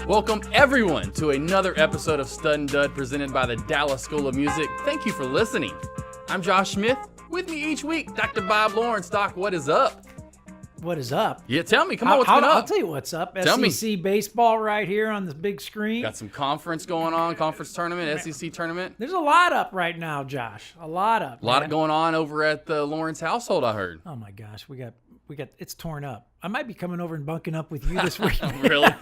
Welcome, everyone, to another episode of Stud and Dud presented by the Dallas School of Music. Thank you for listening. I'm Josh Smith. With me each week, Dr. Bob Lawrence. Doc, what is up? What is up? Yeah, tell me. Come on, what's going up? I'll tell you what's up. Tell me. SEC baseball right here on the big screen. Got some conference going on, conference tournament, SEC tournament. There's a lot up right now, Josh. A lot up. A lot going on over at the Lawrence household, I heard. Oh my gosh, we got it's torn up. I might be coming over and bunking up with you this week. Really?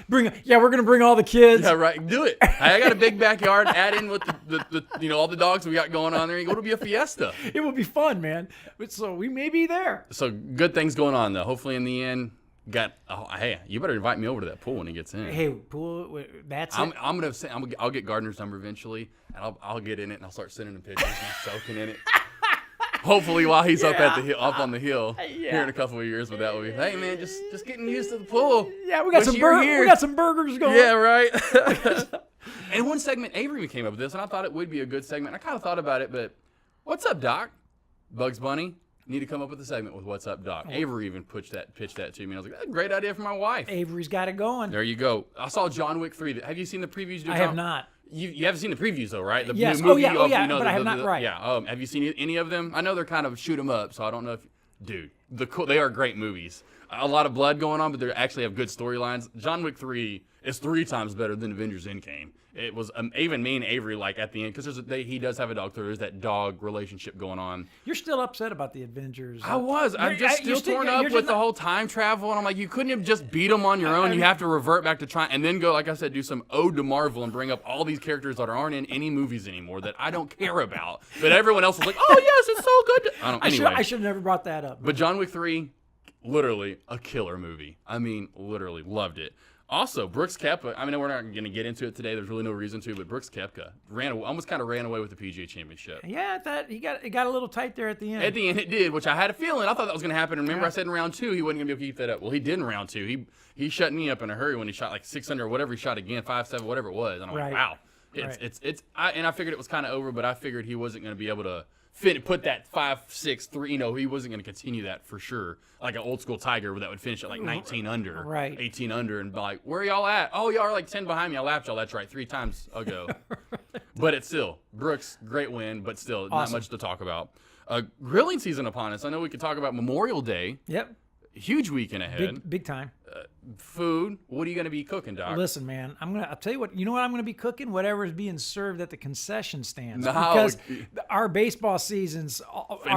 We're gonna bring all the kids. Yeah, right. Do it. I got a big backyard. Add in with the all the dogs we got going on there. It'll be a fiesta. It will be fun, man. So we may be there. So good things going on though. Hopefully in the end, hey, you better invite me over to that pool when he gets in. Hey, pool. That's it. I'll get Gardner's number eventually, and I'll get in it and I'll start sending him pictures and soaking in it. Hopefully while he's up on the hill here in a couple of years, but that will be, hey man, just getting used to the pool. Yeah, we got some burgers going. Yeah, right. And one segment, Avery came up with this, and I thought it would be a good segment. I kind of thought about it, but what's up, Doc? Bugs Bunny, need to come up with a segment with what's up, Doc. Avery even pitched that to me, and I was like, that's a great idea for my wife. Avery's got it going. There you go. I saw John Wick 3. Have you seen the previews? I have not. You haven't seen the previews though, right? The yes. new movie but I have not. Right. Yeah. Have you seen any of them? I know they're kind of shoot 'em up, so I don't know if. Dude, they are great movies. A lot of blood going on, but they actually have good storylines. John Wick 3 is 3 times better than Avengers Endgame. It was even me and Avery like at the end because he does have a dog, so there's that dog relationship going on. You're still upset about the Avengers. I was. I'm just still torn up with the whole time travel, and I'm like, you couldn't have just beat them on your own. You have to revert back to trying, and then go, like I said, do some ode to Marvel and bring up all these characters that aren't in any movies anymore that I don't care about. But everyone else was like, oh yes, it's so good. I should have never brought that up. But John Wick 3, literally a killer movie. I mean, literally loved it. Also, Brooks Koepka, I mean, we're not going to get into it today. There's really no reason to, but Brooks Koepka almost kind of ran away with the PGA Championship. Yeah, it got a little tight there at the end. At the end, it did, which I had a feeling. I thought that was going to happen. Remember, I said in round 2 he wasn't going to be able to keep that up. Well, he did in round 2. He shut me up in a hurry when he shot like 600 or whatever he shot again, 5-7, whatever it was. And I'm like, wow. I figured it was kind of over, but I figured he wasn't going to be able to put that 5-6-3. He wasn't going to continue that for sure. Like an old school Tiger that would finish at like 19 under, 18 under, and be like, where are y'all at? Oh, y'all are like 10 behind me. I lapped y'all. That's right, 3 times ago. But it's still Brooks, great win, but still awesome. Not much to talk about. Grilling season upon us. I know we could talk about Memorial Day. Yep. Huge weekend ahead. Big time. Food. What are you going to be cooking, Doc? Listen, man, I'll tell you what. You know what I'm going to be cooking? Whatever is being served at the concession stands. No. Because our baseball seasons,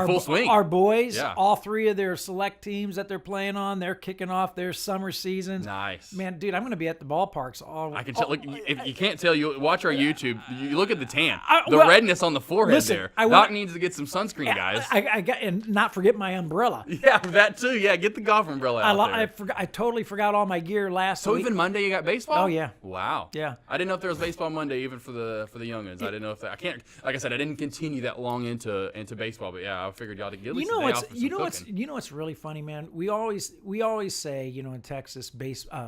full swing. Our boys, all 3 of their select teams that they're playing on, they're kicking off their summer seasons. Nice. Man, dude, I'm going to be at the ballparks all. I can tell. Look, if you can't tell, you watch our YouTube. You look at the tan, redness on the forehead there. Doc needs to get some sunscreen, guys. I got, and not forget my umbrella. Yeah, that too. Yeah, get the golf umbrella out there. I totally forgot all my gear last week. So even Monday you got baseball? Oh yeah. Wow. Yeah. I didn't know if there was baseball Monday even for the youngins. I didn't know if I can't. Like I said, I didn't continue that long into baseball, but yeah, I figured y'all to get at least a day off for some cooking. You know what's really funny, man? We always say, in Texas,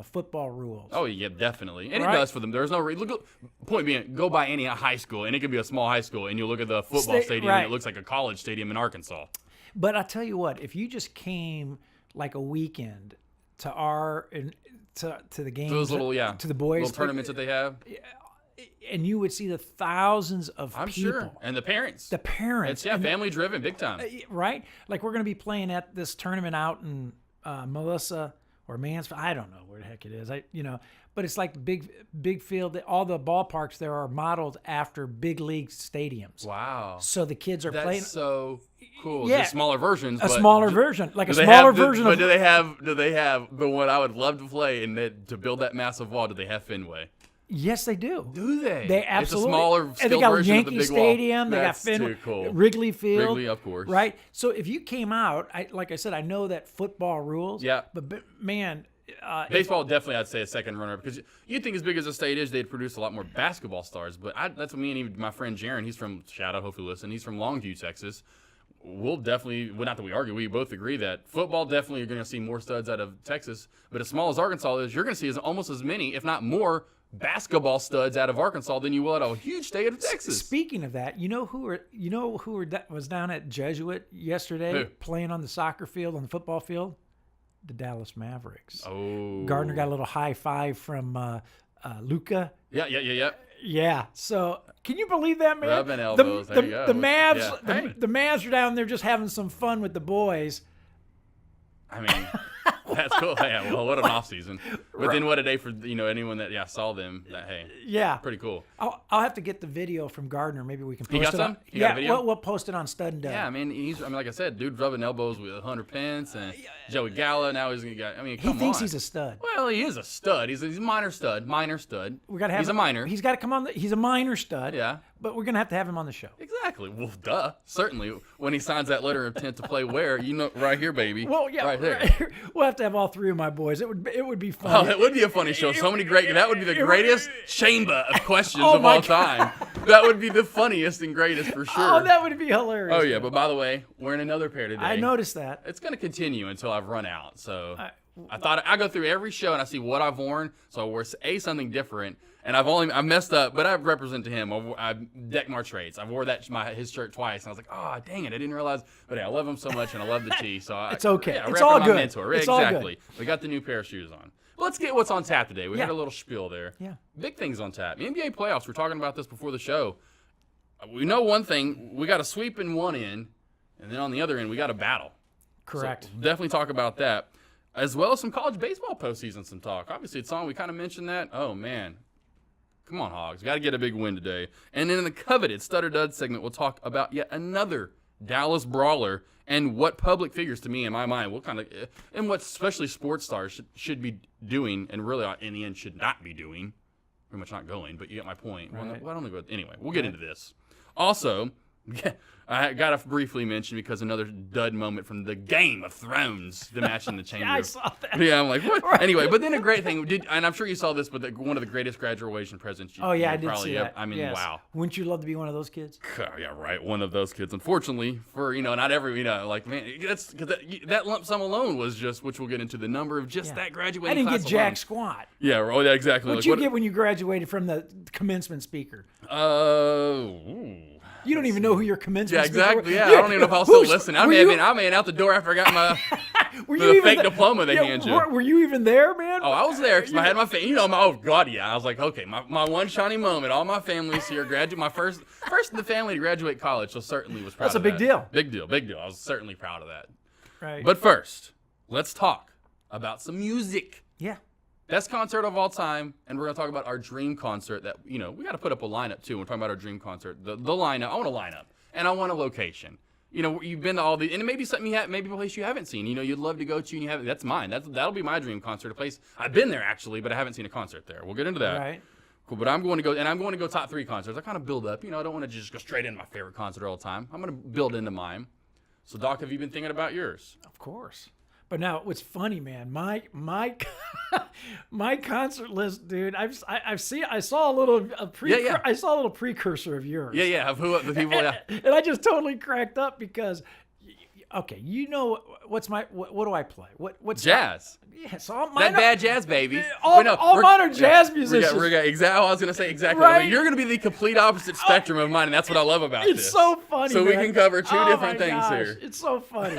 football rules. Oh yeah, definitely, and it does for them. There's no look. Point being, go by any high school, and it could be a small high school, and you look at the football stadium, and it looks like a college stadium in Arkansas. But I tell you what, if you just came like a weekend to the games, those little to the boys little tournaments that they have, and you would see the thousands of people. Sure, and the parents. It's family driven, big time. Right, like we're going to be playing at this tournament out in Melissa or Mansfield. I don't know where the heck it is. But it's like big field. All the ballparks there are modeled after big league stadiums. Wow! So the kids are playing. That's so cool. Yeah, just smaller versions. But do they have the one I would love to play and to build that massive wall? Do they have Fenway? Yes, they do. Do they? They absolutely. It's a smaller and they got version Yankee of the big Stadium. wall. They That's got too cool. Wrigley Field. Wrigley, of course. Right. So if you came out, like I said, I know that football rules. Yeah. But man. Baseball definitely, I'd say, a second runner because you'd think as big as the state is, they'd produce a lot more basketball stars. But that's what me and even my friend Jaron, he's from shout out, hopefully listen. He's from Longview, Texas. We'll definitely, not that we argue, we both agree that football definitely you're going to see more studs out of Texas. But as small as Arkansas is, you're going to see almost as many, if not more, basketball studs out of Arkansas than you will at a huge state of Texas. Speaking of that, you know who was down at Jesuit yesterday playing on the soccer field, on the football field? the Dallas Mavericks. Oh. Gardner got a little high five from Luka. Yeah. Yeah. So can you believe that, man? Rubbing elbows. There you go. The Mavs, Yeah. the Mavs are down there just having some fun with the boys. I mean, that's cool. Yeah, well, what an off season. But then what a day for anyone that saw them. Yeah, pretty cool. I'll have to get the video from Gardner. Maybe we can post He got it. some? He got a video? We'll post it on Stud and Dud. Yeah, I mean, like I said, dude rubbing elbows with Hunter Pence and Joey Gallo. Now he's gonna get. I mean, come on. He thinks he's a stud. Well, he is a stud. He's a minor stud. We gotta have. He's a minor. He's got to come on. He's a minor stud. Yeah. But we're gonna have to have him on the show. Exactly. Well, duh. Certainly, when he signs that letter of intent to play where, right here, baby. Well, yeah, right there. We'll have to have all three of my boys. It would be fun. Oh, it would be a funny show. So many great. That would be the greatest chamber of questions Oh of my all time. That would be the funniest and greatest for sure. Oh, that would be hilarious. Oh yeah, but by the way, wearing another pair today. I noticed that. It's going to continue until I've run out. So I thought I go through every show and I see what I've worn. So I wore something different, and I messed up, but I represent to him. I decked my trades. I wore his shirt twice, and I was like, oh dang it, I didn't realize. But yeah, I love him so much, and I love the tee. So it's okay. Yeah, it's all my good. Mentor. It's exactly. all good. We got the new pair of shoes on. But let's get what's on tap today. We had a little spiel there. Yeah. Big things on tap. NBA playoffs. We're talking about this before the show. We know one thing. We got a sweep in one end, and then on the other end, we got a battle. Correct. So definitely talk about that, as well as some college baseball postseason, some talk. Obviously, it's on. We kind of mentioned that. Oh, man. Come on, Hogs. Got to get a big win today. And then in the coveted Stutter Dud segment, we'll talk about yet another Dallas brawler and what public figures, to me, in my mind, and what especially sports stars should be doing, and really, in the end, should not be doing. Pretty much not going, but you get my point. Right. Well, I don't know. Anyway, we'll get into this. Also, I got to briefly mention, because another dud moment from the Game of Thrones, the match in the chamber. I saw that. Yeah, I'm like, what? Right. Anyway, but then a great thing, and I'm sure you saw this, but one of the greatest graduation presents you I did probably see that. I mean, yes. wow. Wouldn't you love to be one of those kids? Yeah, right. One of those kids. Unfortunately, for, not every, like, man, that's because that lump sum alone was just, which we'll get into the number of just that graduating I didn't class get jack alone. squat. Yeah, oh, yeah, exactly. What'd you get when you graduated from the commencement speaker? You don't even know who your commencement speaker was. Yeah, exactly. Yeah, I don't even know if I was still listening. I may have been out the door after I got my fake diploma they hand you. Were you even there, man? Oh, I was there because I had my family. Oh God, yeah. I was like, okay, my one shining moment. All my family's here. My first in the family to graduate college, so certainly was proud. That's of a big that. deal. Big deal. I was certainly proud of that. Right. But first, let's talk about some music. Yeah. Best concert of all time, and we're gonna talk about our dream concert. That we got to put up a lineup too. We're talking about our dream concert. The lineup. I want a lineup, and I want a location. You've been to all the, and it may be something maybe a place you haven't seen. You'd love to go to, and you haven't. That's mine. That'll be my dream concert. A place I've been there actually, but I haven't seen a concert there. We'll get into that. Right. Cool. But I'm going to go top 3 concerts. I kind of build up. I don't want to just go straight into my favorite concert all the time. I'm going to build into mine. So, Doc, have you been thinking about yours? Of course. But now, what's funny, man? My concert list, dude. I saw a little precursor of yours. Yeah. Of who the people? Yeah. And I just totally cracked up because, okay, what do I play? What's jazz? Yeah, so that bad jazz, baby. All mine are jazz musicians. Exactly. I was gonna say exactly. Right? You're gonna be the complete opposite spectrum of mine, and that's what I love about this. It's so funny. So man. we can cover two different things gosh, here. It's so funny.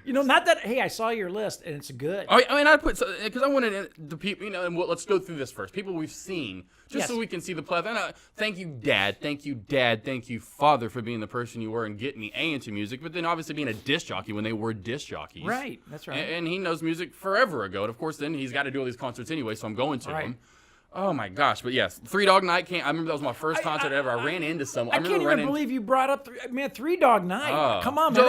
Not that. Hey, I saw your list and it's good. I mean, I put because I wanted the people. And let's go through this first. People we've seen, just so we can see the plethora. And thank you, Dad. Thank you, Dad. Thank you, Father, for being the person you were and getting me into music. But then obviously being a disc jockey when they were disc jockeys. Right. That's right. And he knows music forever ago. And of course, then he's got to do all these concerts anyway. So I'm going to him. Oh my gosh! But yes, Three Dog Night. I remember that was my first concert ever. I ran into someone. I can't even believe you brought up Three Dog Night. Come on, man.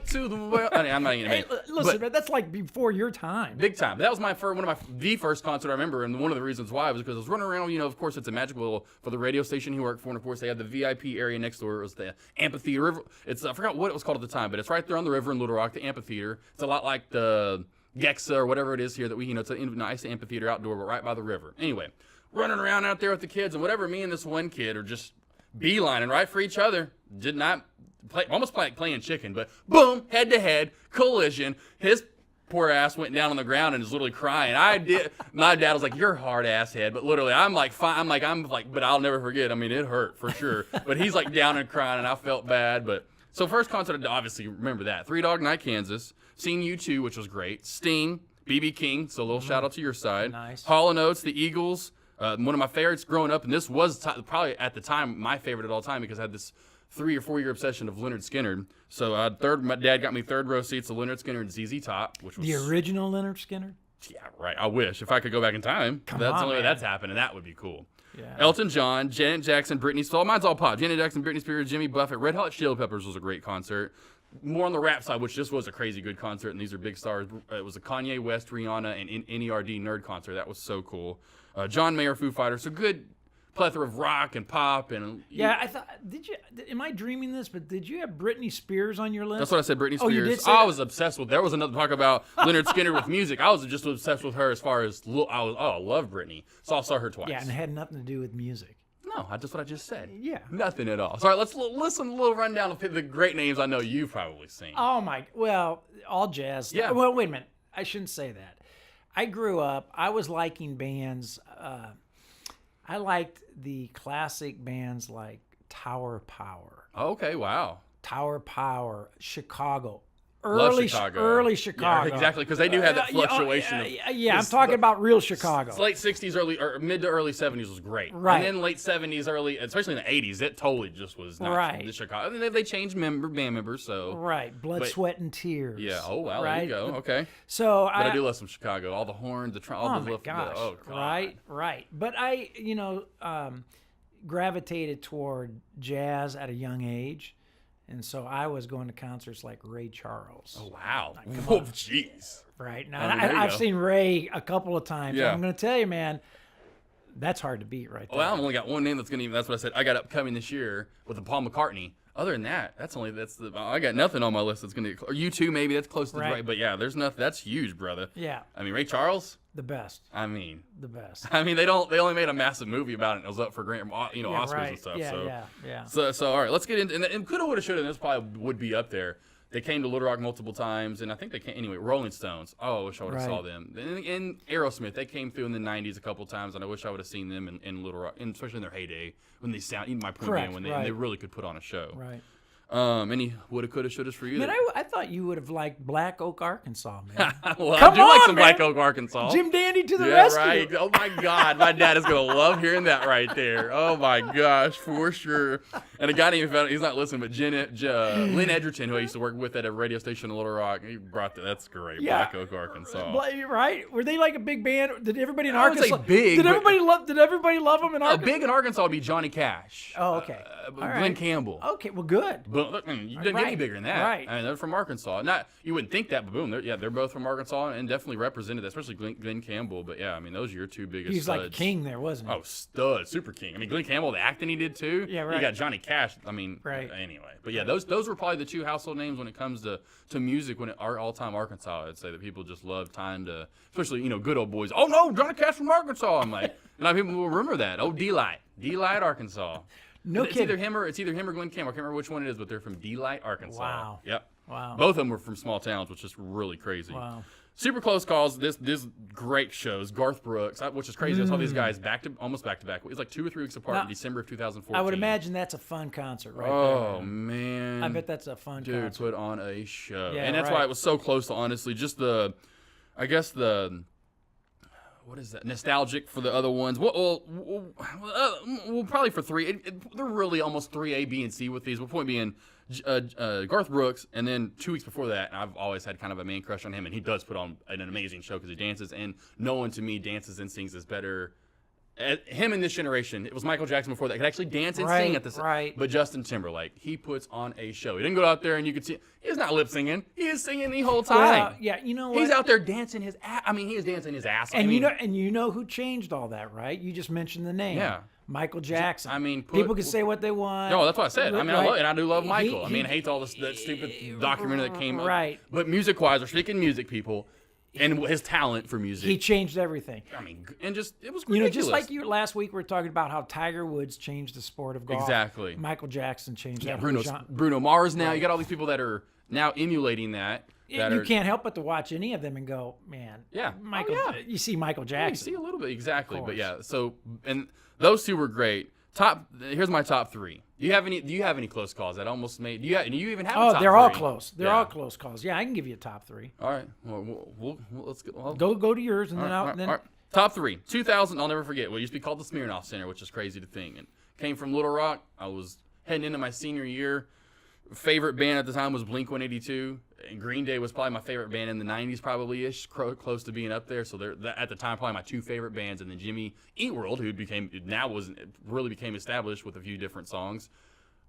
To the well. I'm not even. Listen, man, that's like before your time. Big time. That was the first concert I remember, and one of the reasons why was because I was running around. Of course, it's a magical for the radio station he worked for, and of course they had the VIP area next door. It was the amphitheater. I forgot what it was called at the time, but it's right there on the river in Little Rock. The amphitheater. It's a lot like the Gexa or whatever it is here that we. It's a nice amphitheater outdoor, but right by the river. Anyway. Running around out there with the kids and whatever, me and this one kid are just beelining right for each other. Did not play, almost like playing chicken, but boom, head to head, collision. His poor ass went down on the ground and is literally crying. My dad was like, "You're a hard ass head," but literally, I'm like, but I'll never forget. I mean, it hurt for sure. But he's like down and crying, and I felt bad, but So first concert, I obviously remember that. Three Dog Night, Kansas. Seen U2, which was great. Sting, B.B. King, so a little shout out to your side. Nice. Hall & Oates, the Eagles. One of my favorites growing up, and this was probably at the time my favorite at all time because I had this 3 or 4 year obsession of Leonard Skinner. So my dad got me third row seats of Leonard Skinner and ZZ Top, which was the original Leonard Skinner. Yeah, right. I wish if I could go back in time. That's the only way that's happened, and that would be cool. Yeah. Elton John, Janet Jackson, Britney Spears. Mine's all pop. Janet Jackson, Britney Spears, Jimmy Buffett, Red Hot Chili Peppers was a great concert. More on the rap side, which just was a crazy good concert, and these are big stars. It was a Kanye West, Rihanna, and NERD nerd concert. That was so cool. John Mayer, Foo Fighters. So good plethora of rock and pop. And yeah, I thought, am I dreaming this, but did you have Britney Spears on your list? That's what I said, Britney Spears. Oh, you did say I that? was obsessed with. There was another talk about Leonard Skinner with music. I was just obsessed with her as far as I love Britney. So I saw her twice. Yeah, and it had nothing to do with music. No, that's what I just said. Yeah. Nothing at all. So, all right, let's listen a little rundown of the great names I know you've probably seen. Oh well, all jazz. Yeah. Well, wait a minute. I shouldn't say that. I grew up. I was liking bands. I liked the classic bands like Tower Power. Okay, wow. Tower Power, Chicago. Love Chicago. Early Chicago. Yeah, exactly, because they do have that fluctuation. I'm talking about real Chicago. Late 60s, mid to early 70s was great. Right. And then late 70s, especially in the 80s, it totally just was not Right. the Chicago. I mean, they changed band members, so. Right. Blood, Sweat, and Tears. Yeah. Oh, wow. Right? There you go. Okay. So But I do love some Chicago. All the horns, all oh the my lift. gosh. Oh, God. Right. But I, gravitated toward jazz at a young age. And so I was going to concerts like Ray Charles. Oh, wow. Like, Oh, jeez. Right. Now, I mean, there you I've go. seen Ray a couple of times. Yeah. I'm going to tell you, man, that's hard to beat right there. Well, I've only got one name that's what I said. I got upcoming this year with the Paul McCartney. Other than that, I got nothing on my list that's going to, or U2 maybe, that's close to right. But yeah, there's nothing, that's huge, brother. Yeah. I mean, Ray Charles, The best. the best. I mean, they only made a massive movie about it, and it was up for Oscars right. and stuff. Yeah. So all right, let's get into, and coulda, woulda, shoulda, and this probably would be up there. They came to Little Rock multiple times, and I think they came, anyway, Rolling Stones. Oh, I wish I would have saw them. And Aerosmith, they came through in the 90s a couple times, and I wish I would have seen them in Little Rock, and especially in their heyday, when they sound, even my point being, when they really could put on a show. Right. Any woulda, coulda, shouldas for you? Man, I thought you would have liked Black Oak, Arkansas, man. Well, Come I do like on, some man. Black Oak, Arkansas. Jim Dandy to the Yeah, rescue. right. Oh my God, my dad is gonna love hearing that right there. Oh my gosh, for sure. And a guy named, he's not listening, but Lynn Edgerton, who I used to work with at a radio station in Little Rock, he brought that. That's great. Yeah. Black Oak, Arkansas. Right? Were they like a big band? Did everybody in I would say Arkansas? big, Did but- everybody love them in Arkansas? Big in Arkansas would be Johnny Cash. Oh, okay. Glenn right. Campbell. Okay, well, good. But look, you didn't get any bigger than that. Right. I mean, they're from Arkansas. Not you wouldn't think that, but boom, they're both from Arkansas and definitely represented that, especially Glenn Campbell. But yeah, I mean, those are your two biggest. He was like a studs. king there, wasn't he? Oh, stud, super king. I mean, Glenn Campbell, the acting he did too. Yeah, right. You got Johnny Cash. I mean, Right. Anyway, but yeah, those were probably the two household names when it comes to music. When our all-time Arkansas, I'd say that people just love tying to, especially good old boys. Oh no, Johnny Cash from Arkansas. I'm like, a lot of people will remember that. Oh, D-Light, Arkansas. No it's kidding. either him or Glenn Campbell. I can't remember which one it is, but they're from D-Light, Arkansas. Wow. Yep. Wow. Both of them were from small towns, which is really crazy. Wow. Super close calls. This great shows. Garth Brooks, which is crazy. I saw these guys almost back to back. It was like 2 or 3 weeks apart in December of 2014. I would imagine that's a fun concert right there. Oh man. I bet that's a fun Dude, concert. put on a show. Yeah, and that's why it was so close to, honestly, just what is that? Nostalgic for the other ones. Well, probably for 3. They're really almost 3 A, B, and C with these. But point being, Garth Brooks, and then 2 weeks before that, I've always had kind of a man crush on him, and he does put on an amazing show because he dances. And no one to me dances and sings is better. Him in this generation, it was Michael Jackson before that could actually dance and sing at the same. Right. But Justin Timberlake, he puts on a show. He didn't go out there and you could see he's not lip singing. He is singing the whole time. Well, yeah, you know what? He's out there dancing his ass. I mean, he is dancing his ass off. And you know who changed all that, right? You just mentioned the name. Yeah. Michael Jackson. I mean, people can say what they want. No, that's what I said. I mean, right? I do love Michael. I hate all that stupid documentary that came up. Right. But music-wise, we're speaking music, people, and his talent for music. He changed everything. I mean, and just it was ridiculous. Just like you last week, we were talking about how Tiger Woods changed the sport of golf. Exactly. Michael Jackson changed that. Bruno Mars now. You got all these people that are now emulating that. You can't help but to watch any of them and go, man. Yeah. Michael. Oh, yeah. You see Michael Yeah, you Jackson. see a little bit, exactly. But yeah, so, and those two were great. Here's my top 3. Do you have any close calls that almost made? Do you even have? A top they're three? all close. They're all close calls. Yeah, I can give you a top 3. All right. Well, let's go. Well, Go to yours, and then all right. Top 3. 2000. I'll never forget. What used to be called the Smirnoff Center, which is crazy to think. And came from Little Rock. I was heading into my senior year. Favorite band at the time was Blink-182. And Green Day was probably my favorite band in the 90s, probably-ish, close to being up there. So they're at the time probably my 2 favorite bands. And then Jimmy Eat World, who really became established with a few different songs.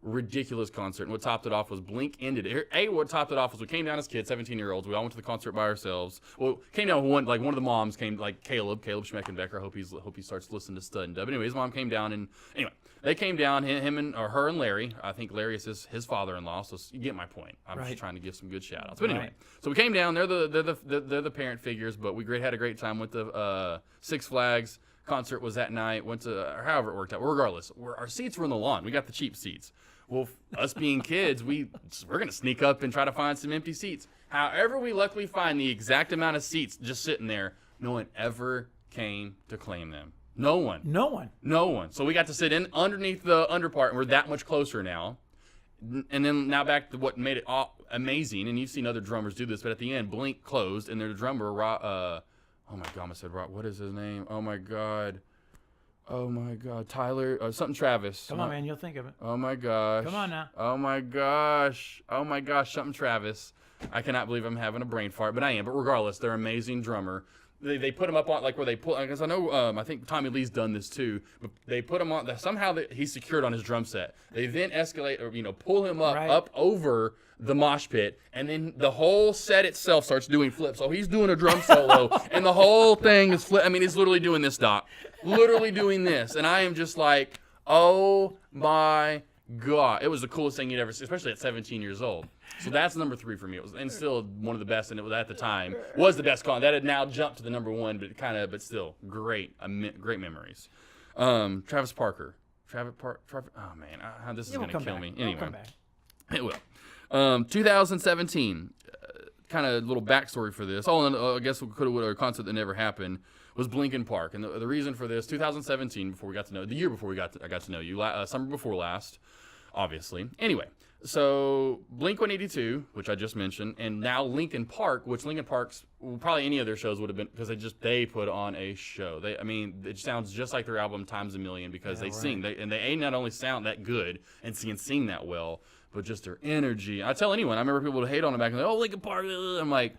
Ridiculous concert. And what topped it off was Blink ended it. What topped it off was we came down as kids, 17-year-olds. We all went to the concert by ourselves. Well, came down with one of the moms came, like Caleb Schmeckenbecker. I hope he starts listening to Stud and Dub. Anyway, his mom came down, and anyway, they came down, her and Larry. I think Larry is his father-in-law, so you get my point. I'm just trying to give some good shout-outs. But anyway, so we came down. They're the parent figures, but we had a great time. Went to Six Flags. Concert was that night. Went to however it worked out. Regardless, our seats were in the lawn. We got the cheap seats. Well, us being kids, we're gonna sneak up and try to find some empty seats. However, we luckily find the exact amount of seats just sitting there. No one ever came to claim them. No one. So we got to sit in underneath the under part, and we're that much closer now. And then now back to what made it amazing, and you've seen other drummers do this, but at the end, Blink closed, and their drummer, oh my God, I said Rob. What is his name? Oh my God, Tyler, something Travis. Come on, man, you'll think of it. Oh my gosh. Come on now. Oh my gosh, something Travis. I cannot believe I'm having a brain fart, but I am. But regardless, they're an amazing drummer. They put him up on, like, where they pull, because I know, I think Tommy Lee's done this too, but they put him on, somehow he's secured on his drum set. They then escalate, or, pull him up over the mosh pit, and then the whole set itself starts doing flips. So he's doing a drum solo, and the whole thing is flip. I mean, he's literally doing this, Doc. Literally doing this. And I am just like, oh my God. It was the coolest thing you'd ever see, especially at 17 years old. So that's number 3 for me. It was, and still one of the best, and it was at the time was the best con. That had now jumped to the number 1, but still great memories. Travis Parker. Oh man, this is gonna kill me. Anyway, it will. 2017. Kind of little backstory for this. Oh, and I guess we could have a concert that never happened was Linkin Park, and the reason for this, 2017, the year before I got to know you, summer before last, obviously. Anyway, so Blink-182, which I just mentioned, and now Linkin Park, which Linkin Park's probably any of their shows would have been, because they put on a show. It sounds just like their album times a million, because they sing, they not only sound that good and sing that well, but just their energy. I tell anyone, I remember people would hate on them back and like, oh, Linkin Park, I'm like,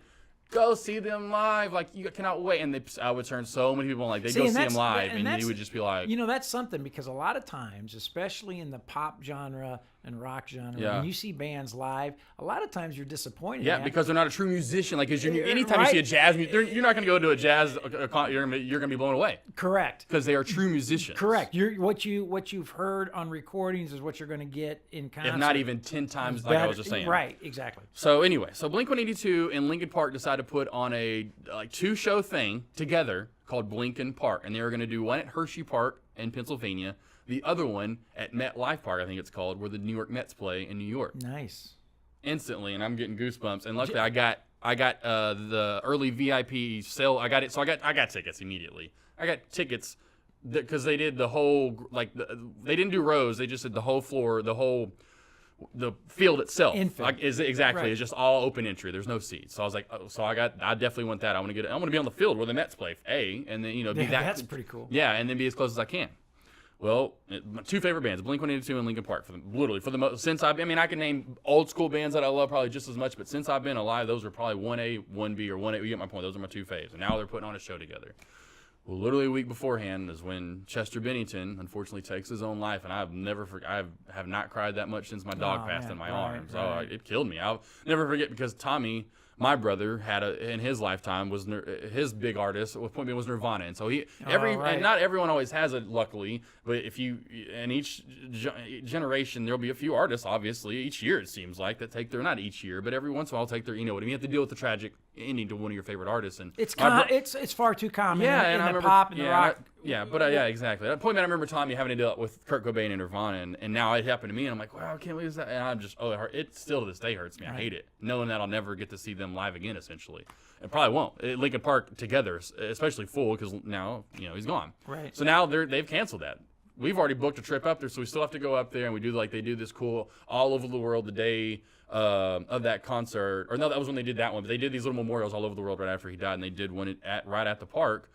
go see them live. Like, you cannot wait. And I would turn so many people on, like, they'd go see them live, and you would just be like... that's something, because a lot of times, especially in the pop genre and rock genre, when you see bands live, a lot of times you're disappointed. Yeah, because they're not a true musician. Like, anytime you see a jazz music, you're not going to go to a jazz concert, you're going to be blown away. Correct. Because they are true musicians. Correct. What you've heard on recordings is what you're going to get in concert. If not even 10 times, like I was just saying. Right, exactly. So anyway, Blink-182 and Linkin Park decided to put on a 2-show thing together called Blinkin' Park, and they were going to do one at Hershey Park in Pennsylvania, the other one at MetLife Park, I think it's called, where the New York Mets play in New York. Nice. Instantly, and I'm getting goosebumps. And luckily, I got the early VIP sale. I got it, so I got tickets immediately. I got tickets because they did the whole they didn't do rows. They just did the whole floor, the field itself is just all open entry. There's no seats. So I was like, I definitely want that. I want to be on the field where the Mets play. And then be that. That's pretty cool. Yeah, and then be as close as I can. Well, my 2 favorite bands, Blink-182 and Linkin Park. I can name old school bands that I love probably just as much, but since I've been alive, those are probably 1A, 1B, or 1A. You get my point. Those are my 2 faves. And now they're putting on a show together. Well, literally a week beforehand is when Chester Bennington unfortunately takes his own life, and I have not cried that much since my dog passed in my arms. Right. It killed me. I'll never forget, because Tommy, my brother, had in his lifetime was his big artist. What point was Nirvana, and so and not everyone always has it, luckily. But in each generation, there'll be a few artists. Obviously, each year it seems like that take their, not each year, but every once in a while take their. You know what I mean? You have to deal with the tragic ending to one of your favorite artists, and it's far too common. Yeah, in the pop and the rock. Exactly. At that point, I remember Tommy having to deal with Kurt Cobain and Nirvana, and now it happened to me, and I'm like, wow, I can't believe that. And I'm just, it still to this day hurts me. I hate it, knowing that I'll never get to see them live again, essentially. And probably won't. Linkin Park together, especially full, because now, he's gone. Right. So now they've canceled that. we've already booked a trip up there, so we still have to go up there, and we do they do this cool all over the world the day of that concert. Or no, that was when they did that one. But they did these little memorials all over the world right after he died, and they did one right at the park.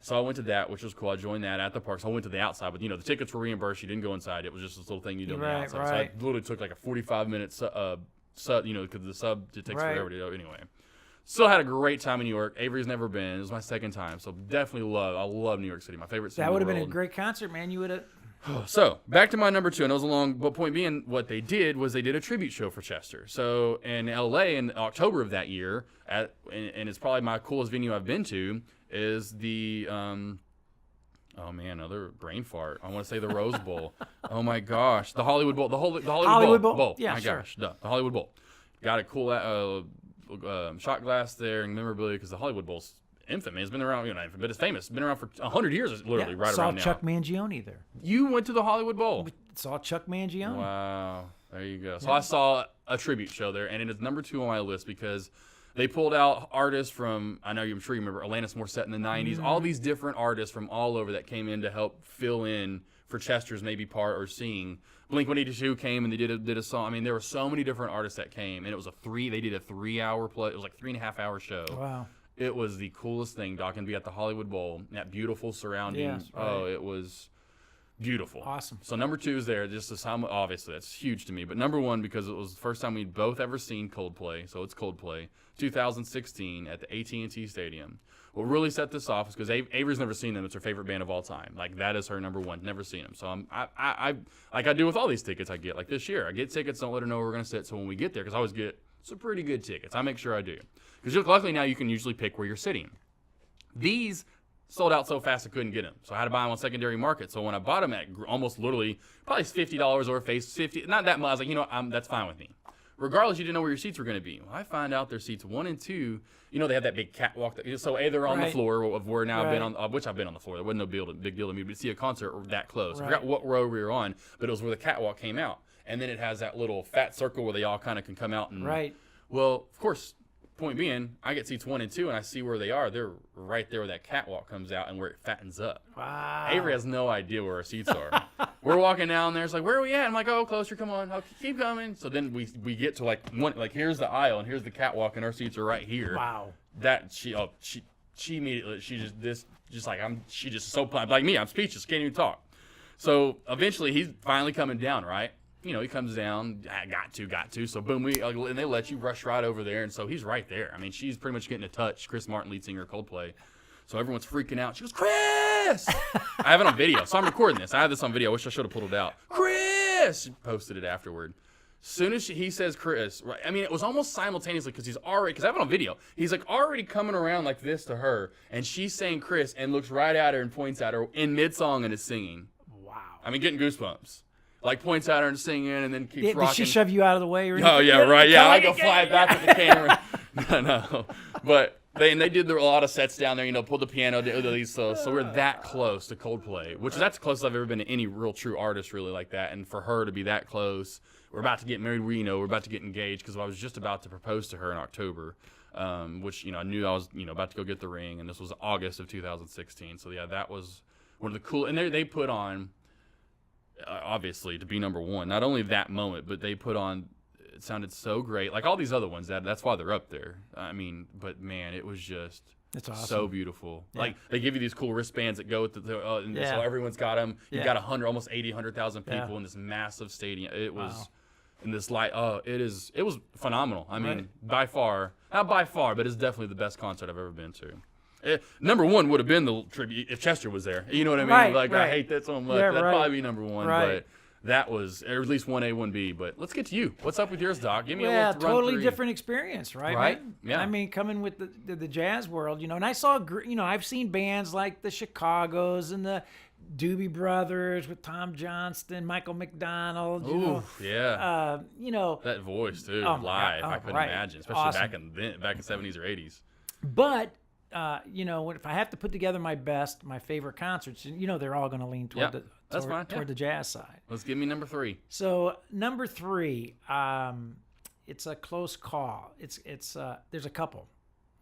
So I went to that, which was cool. I joined that at the park. So I went to the outside, but the tickets were reimbursed. You didn't go inside. It was just this little thing you do on the outside. Right. So I literally took like a 45-minute sub, because the sub it takes forever to go anyway. Still had a great time in New York. Avery's never been. It was my second time, so definitely I love New York City. My favorite city. That would have been a great concert, man. You would have. So back to my number 2, and it was along. But point being, what they did was they did a tribute show for Chester. So in L.A. in October of that year, and it's probably my coolest venue I've been to, is the oh man, another brain fart. I want to say the Rose Bowl. Oh my gosh, the Hollywood Bowl. The Hollywood Bowl. Yeah, my sure. gosh, the Hollywood Bowl. Got a cool shot glass there and memorabilia because the Hollywood Bowl's infamous. It's been around, but it's famous. It's been around for 100 years, literally, right around now. Saw Chuck Mangione there. You went to the Hollywood Bowl? Saw Chuck Mangione. Wow. There you go. So I saw a tribute show there, and it is number 2 on my list because they pulled out artists from, I'm sure you remember, Alanis Morissette in the 90s, all these different artists from all over that came in to help fill in for Chester's maybe part or sing. Blink-182 came and they did a song. I mean, there were so many different artists that came, and it was they did a 3-hour play. It was like 3.5-hour show. Wow. It was the coolest thing, Doc, and be at the Hollywood Bowl, that beautiful surrounding. Yes, right. Oh, it was beautiful. Awesome. So number 2 is there. Just as how obviously that's huge to me. But number 1 because it was the first time we'd both ever seen Coldplay. So it's Coldplay, 2016 at the AT&T Stadium. What really set this off is because Avery's never seen them. It's her favorite band of all time. Like that is her number 1. Never seen them. So I like I do with all these tickets I get. Like this year, I get tickets. Don't let her know where we're gonna sit. So when we get there, because I always get some pretty good tickets, I make sure I do. Because luckily now you can usually pick where you're sitting. These sold out so fast I couldn't get them. So I had to buy them on secondary market. So when I bought them at almost literally probably $50 or face 50, not that much. I was like, that's fine with me. Regardless, you didn't know where your seats were going to be. Well, I find out their seats 1 and 2. They have that big catwalk. So they're on the floor of where now I've been on, which I've been on the floor. There wasn't no big deal to me to see a concert that close. Right. I forgot what row we were on, but it was where the catwalk came out, and then it has that little fat circle where they all kind of can come out and. Right. Well, of course. Point being, I get seats 1 and 2, and I see where they are. They're right there where that catwalk comes out and where it fattens up. Wow. Avery has no idea where our seats are. We're walking down there. It's like, where are we at? I'm like, oh, closer. Come on. I'll keep coming. So then we get to here's the aisle and here's the catwalk and our seats are right here. Wow. She immediately she just so pumped. Like me, I'm speechless. Can't even talk. So eventually he's finally coming down, right? He comes down, got to. So boom, and they let you rush right over there. And so he's right there. I mean, she's pretty much getting a touch. Chris Martin, lead singer of Coldplay. So everyone's freaking out. She goes, Chris! I have it on video. So I'm recording this. I have this on video. I wish I should have pulled it out. Chris! She posted it afterward. Soon as he says Chris, right? I mean, it was almost simultaneously because I have it on video. He's already coming around like this to her. And she's saying Chris and looks right at her and points at her in mid-song and is singing. Wow. I mean, getting goosebumps. Points at her and singing and then keeps rocking. Did she shove you out of the way or anything? Oh, yeah, right. Yeah, I go fly back with the camera. No. But they did a lot of sets down there, pulled the piano. So we're that close to Coldplay, which that's the closest I've ever been to any real true artist really like that. And for her to be that close, we're about to get married. We're about to get engaged because I was just about to propose to her in October, which, I knew I was, about to go get the ring. And this was August of 2016. So, yeah, that was one of the cool. And they put on... obviously to be number 1, not only that moment, but they put on, it sounded so great, like all these other ones that's why they're up there. I mean, but man, it was just it's awesome. So beautiful. Yeah. They give you these cool wristbands that go with so everyone's got them. You've got 100,000 people in this massive stadium. It was in this light. It was phenomenal. I mean, not by far, but it's definitely the best concert I've ever been to. Number 1 would have been the tribute if Chester was there. You know what I mean? Right. I hate that so much. Yeah, That'd probably be number 1. Right. But that was at least 1A, 1B. But let's get to you. What's up with yours, Doc? Give me a little totally run-through. different experience, right? Man? Yeah. I mean, coming with the jazz world, and I saw, I've seen bands like the Chicagos and the Doobie Brothers with Tom Johnston, Michael McDonald. Yeah. That voice too, God. live. I couldn't imagine, especially awesome. back in 70s or 80s. But if I have to put together my favorite concerts, they're all going to lean toward the jazz side. Let's give me number 3. So number 3, it's a close call. There's a couple.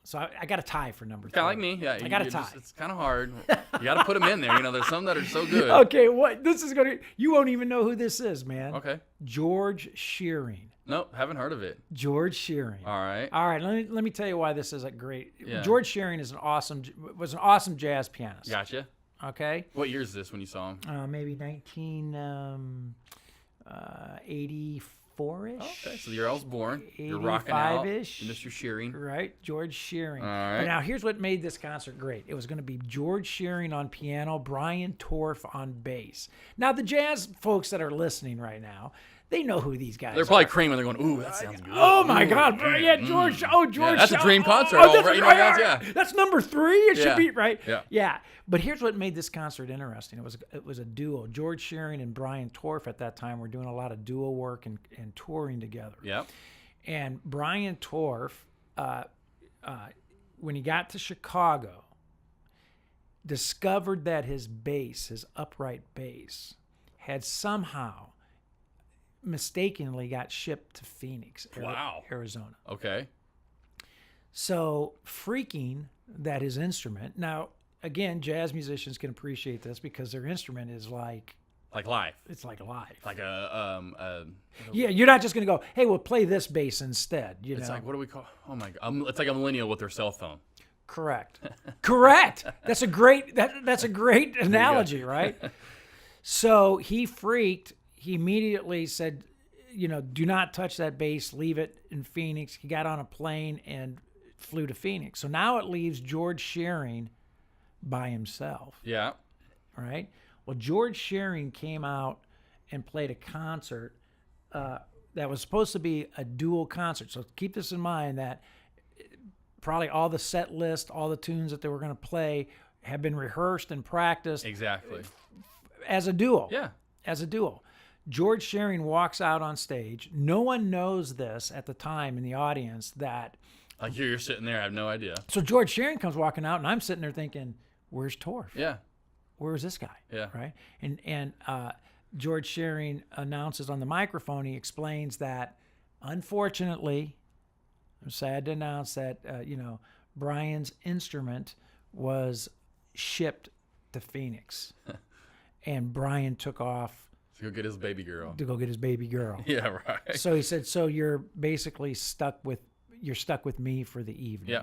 So I got a tie for number 3. Kind of like me. Yeah, I got a tie. It's kind of hard. You got to put them in there. There's some that are so good. Okay, what this is going to you won't even know who this is, man. Okay. George Shearing. Nope, haven't heard of it. George Shearing. All right. All right, let me tell you why this is a great. Yeah. George Shearing was an awesome jazz pianist. Gotcha. Okay. What year is this when you saw him? Maybe 1984-ish. Okay, so the year I was born. You're rocking out. 85-ish. Mr. Shearing. Right, George Shearing. All right. Now, here's what made this concert great. It was going to be George Shearing on piano, Brian Torf on bass. Now, the jazz folks that are listening right now, they know who these guys They're are. probably creaming. They're going, ooh, that sounds good. Oh my Ooh, God! Yeah, George. Oh, George. Yeah, that's a dream concert. Oh, that's Right, right. yeah. That's number 3. It should Yeah. be right. Yeah. Yeah. But here's what made this concert interesting. It was a duo. George Shearing and Brian Torf at that time were doing a lot of duo work and touring together. Yep. And Brian Torf, when he got to Chicago, discovered that his upright bass, had somehow mistakenly got shipped to Phoenix, Wow. Arizona. Okay. So freaking that his instrument, now again, jazz musicians can appreciate this because their instrument is like live. it's like live. Like a Yeah, you're not just going to go, hey, we'll play this bass instead. You it's know? like, what do we call? Oh my God. It's like a millennial with their cell phone. Correct. Correct. That's a great analogy, right? So he freaked. He immediately said, do not touch that bass. Leave it in Phoenix. He got on a plane and flew to Phoenix. So now it leaves George Shearing by himself. Yeah. Right? Well, George Shearing came out and played a concert that was supposed to be a dual concert. So keep this in mind that probably all the set list, all the tunes that they were going to play have been rehearsed and practiced. Exactly. As a duo. Yeah. As a duo. George Shearing walks out on stage. No one knows this at the time in the audience that. Like you're sitting there, I have no idea. So George Shearing comes walking out, and I'm sitting there thinking, where's Torf? Yeah. Where's this guy? Yeah. Right? And George Shearing announces on the microphone, he explains that, unfortunately, I'm sad to announce that, Brian's instrument was shipped to Phoenix. And Brian took off to go get his baby girl. Yeah, right. So he said, so you're basically stuck with me for the evening. Yeah.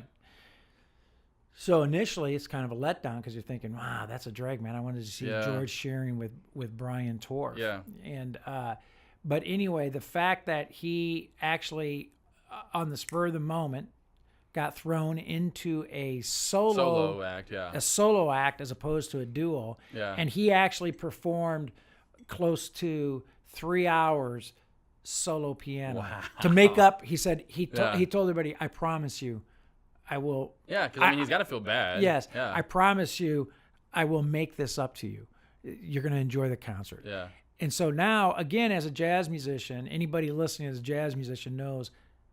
So initially it's kind of a letdown because you're thinking, wow, that's a drag, man. I wanted to see George Shearing with Brian Torf. Yeah. And but anyway, the fact that he actually on the spur of the moment got thrown into a solo act, a solo act as opposed to a duo. Yeah. And he actually performed close to 3 hours solo piano to make up. He said he told everybody, I promise you, I will. Yeah, because he's got to feel bad. Yes, yeah. I promise you, I will make this up to you. You're going to enjoy the concert. Yeah. And so now, again, as a jazz musician, anybody listening as a jazz musician knows,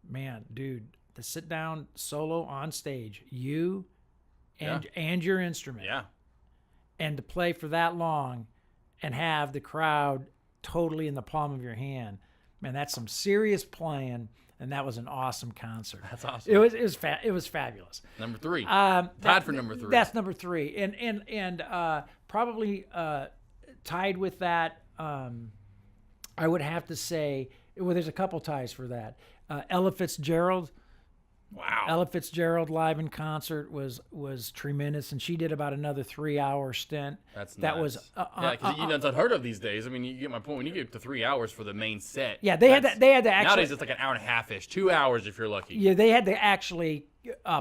man, dude, the sit down solo on stage, you and your instrument, and to play for that long, and have the crowd totally in the palm of your hand, man, that's some serious playing. And that was an awesome concert. That's awesome. It was fabulous. Number 3. Tied for number 3. That's number 3, and probably tied with that. I would have to say, well, there's a couple ties for that. Ella Fitzgerald. Wow. Ella Fitzgerald live in concert was tremendous, and she did about another 3-hour stint. That's that nuts. was that's unheard of these days. I mean, you get my point. When you get to 3 hours for the main set, yeah, they had to actually. Nowadays it's like an hour and a half-ish, 2 hours if you're lucky. Yeah, they had to actually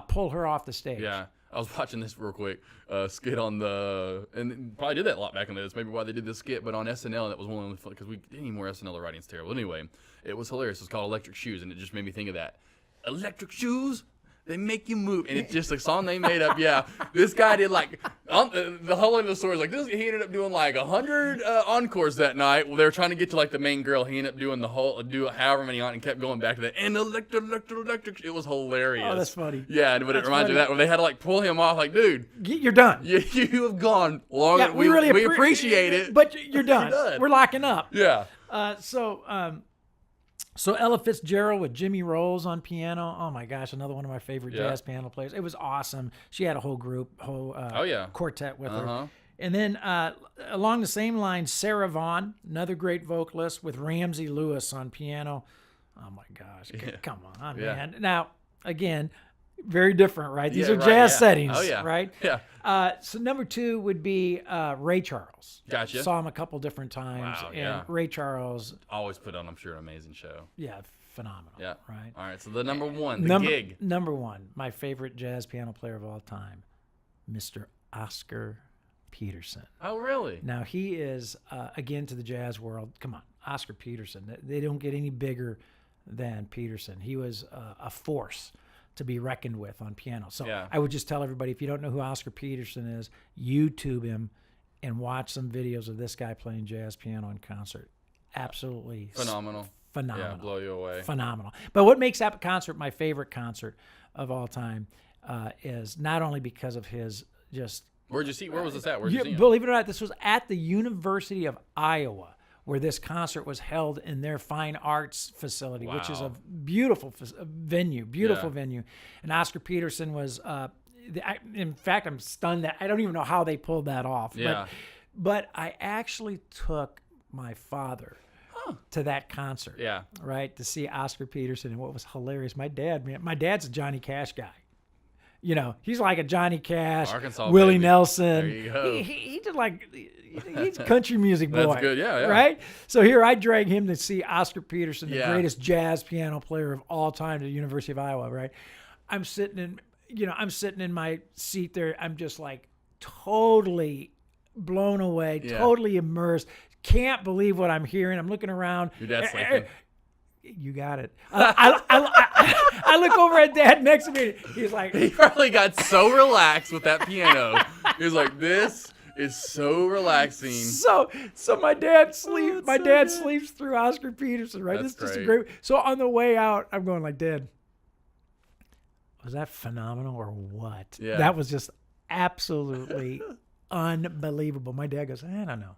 pull her off the stage. Yeah, I was watching this real quick skit on and probably did that a lot back in the day. That's maybe why they did this skit, but on SNL, that was one of the because we didn't need more SNL. The writing's terrible. Anyway, it was hilarious. It's called Electric Shoes, and it just made me think of that. Electric shoes, they make you move, and it's just a song they made up. Yeah, this guy did the whole end of the story is like this. He ended up doing like 100 encores that night. Well, they were trying to get to like the main girl. He ended up doing however many on, and kept going back to that. And electric. It was hilarious. Oh, that's funny. Yeah, but it reminds me of that when they had to like pull him off. Like, dude, you're done. You have gone long. Yeah, we really appreciate it, but you're done. You're done. We're locking up. Yeah. So Ella Fitzgerald with Jimmy Rolls on piano. Oh my gosh, another one of my favorite jazz piano players. It was awesome. She had a whole quartet with her. And then along the same line, Sarah Vaughan, another great vocalist with Ramsey Lewis on piano. Oh my gosh, come on, man. Now, again, very different, right? These are jazz settings, right? Yeah. So number 2 would be Ray Charles. Gotcha. Saw him a couple different times. Wow, and Ray Charles. Always put on, I'm sure, an amazing show. Yeah, phenomenal. Yeah. Right. All right, so the number 1, the gig. Number 1, my favorite jazz piano player of all time, Mr. Oscar Peterson. Oh, really? Now, he is, again, to the jazz world. Come on, Oscar Peterson. They don't get any bigger than Peterson. He was a force to be reckoned with on piano. So I would just tell everybody, if you don't know who Oscar Peterson is, YouTube him and watch some videos of this guy playing jazz piano in concert. Absolutely phenomenal. Phenomenal. Yeah, blow you away. Phenomenal. But what makes that concert my favorite concert of all time is not only because of his just... Where'd you see? Where was this at? Where'd you see him? Believe it or not, this was at the University of Iowa, where this concert was held in their fine arts facility, which is a beautiful venue, venue. And Oscar Peterson was, in fact, I'm stunned that I don't even know how they pulled that off. Yeah. But I actually took my father to that concert. Yeah. Right, to see Oscar Peterson. And what was hilarious, my dad's a Johnny Cash guy. You know, he's like a Johnny Cash, Arkansas Willie baby. Nelson. There you go. He did he's a country music boy. That's good, yeah. Right? So here I drag him to see Oscar Peterson, the Yeah. greatest jazz piano player of all time to the University of Iowa, right? I'm sitting in my seat there. I'm just like totally blown away, totally immersed. Can't believe what I'm hearing. I'm looking around. Your dad's sleeping. You got it. I look over at Dad next to me. He's like, He probably got so relaxed with that piano. He was like, this is so relaxing. So my dad sleeps. My dad sleeps through Oscar Peterson, right? That's This is just a great. great. So on the way out, I'm going like, Dad, was that phenomenal or what? Yeah. That was just absolutely unbelievable. My dad goes, I don't know.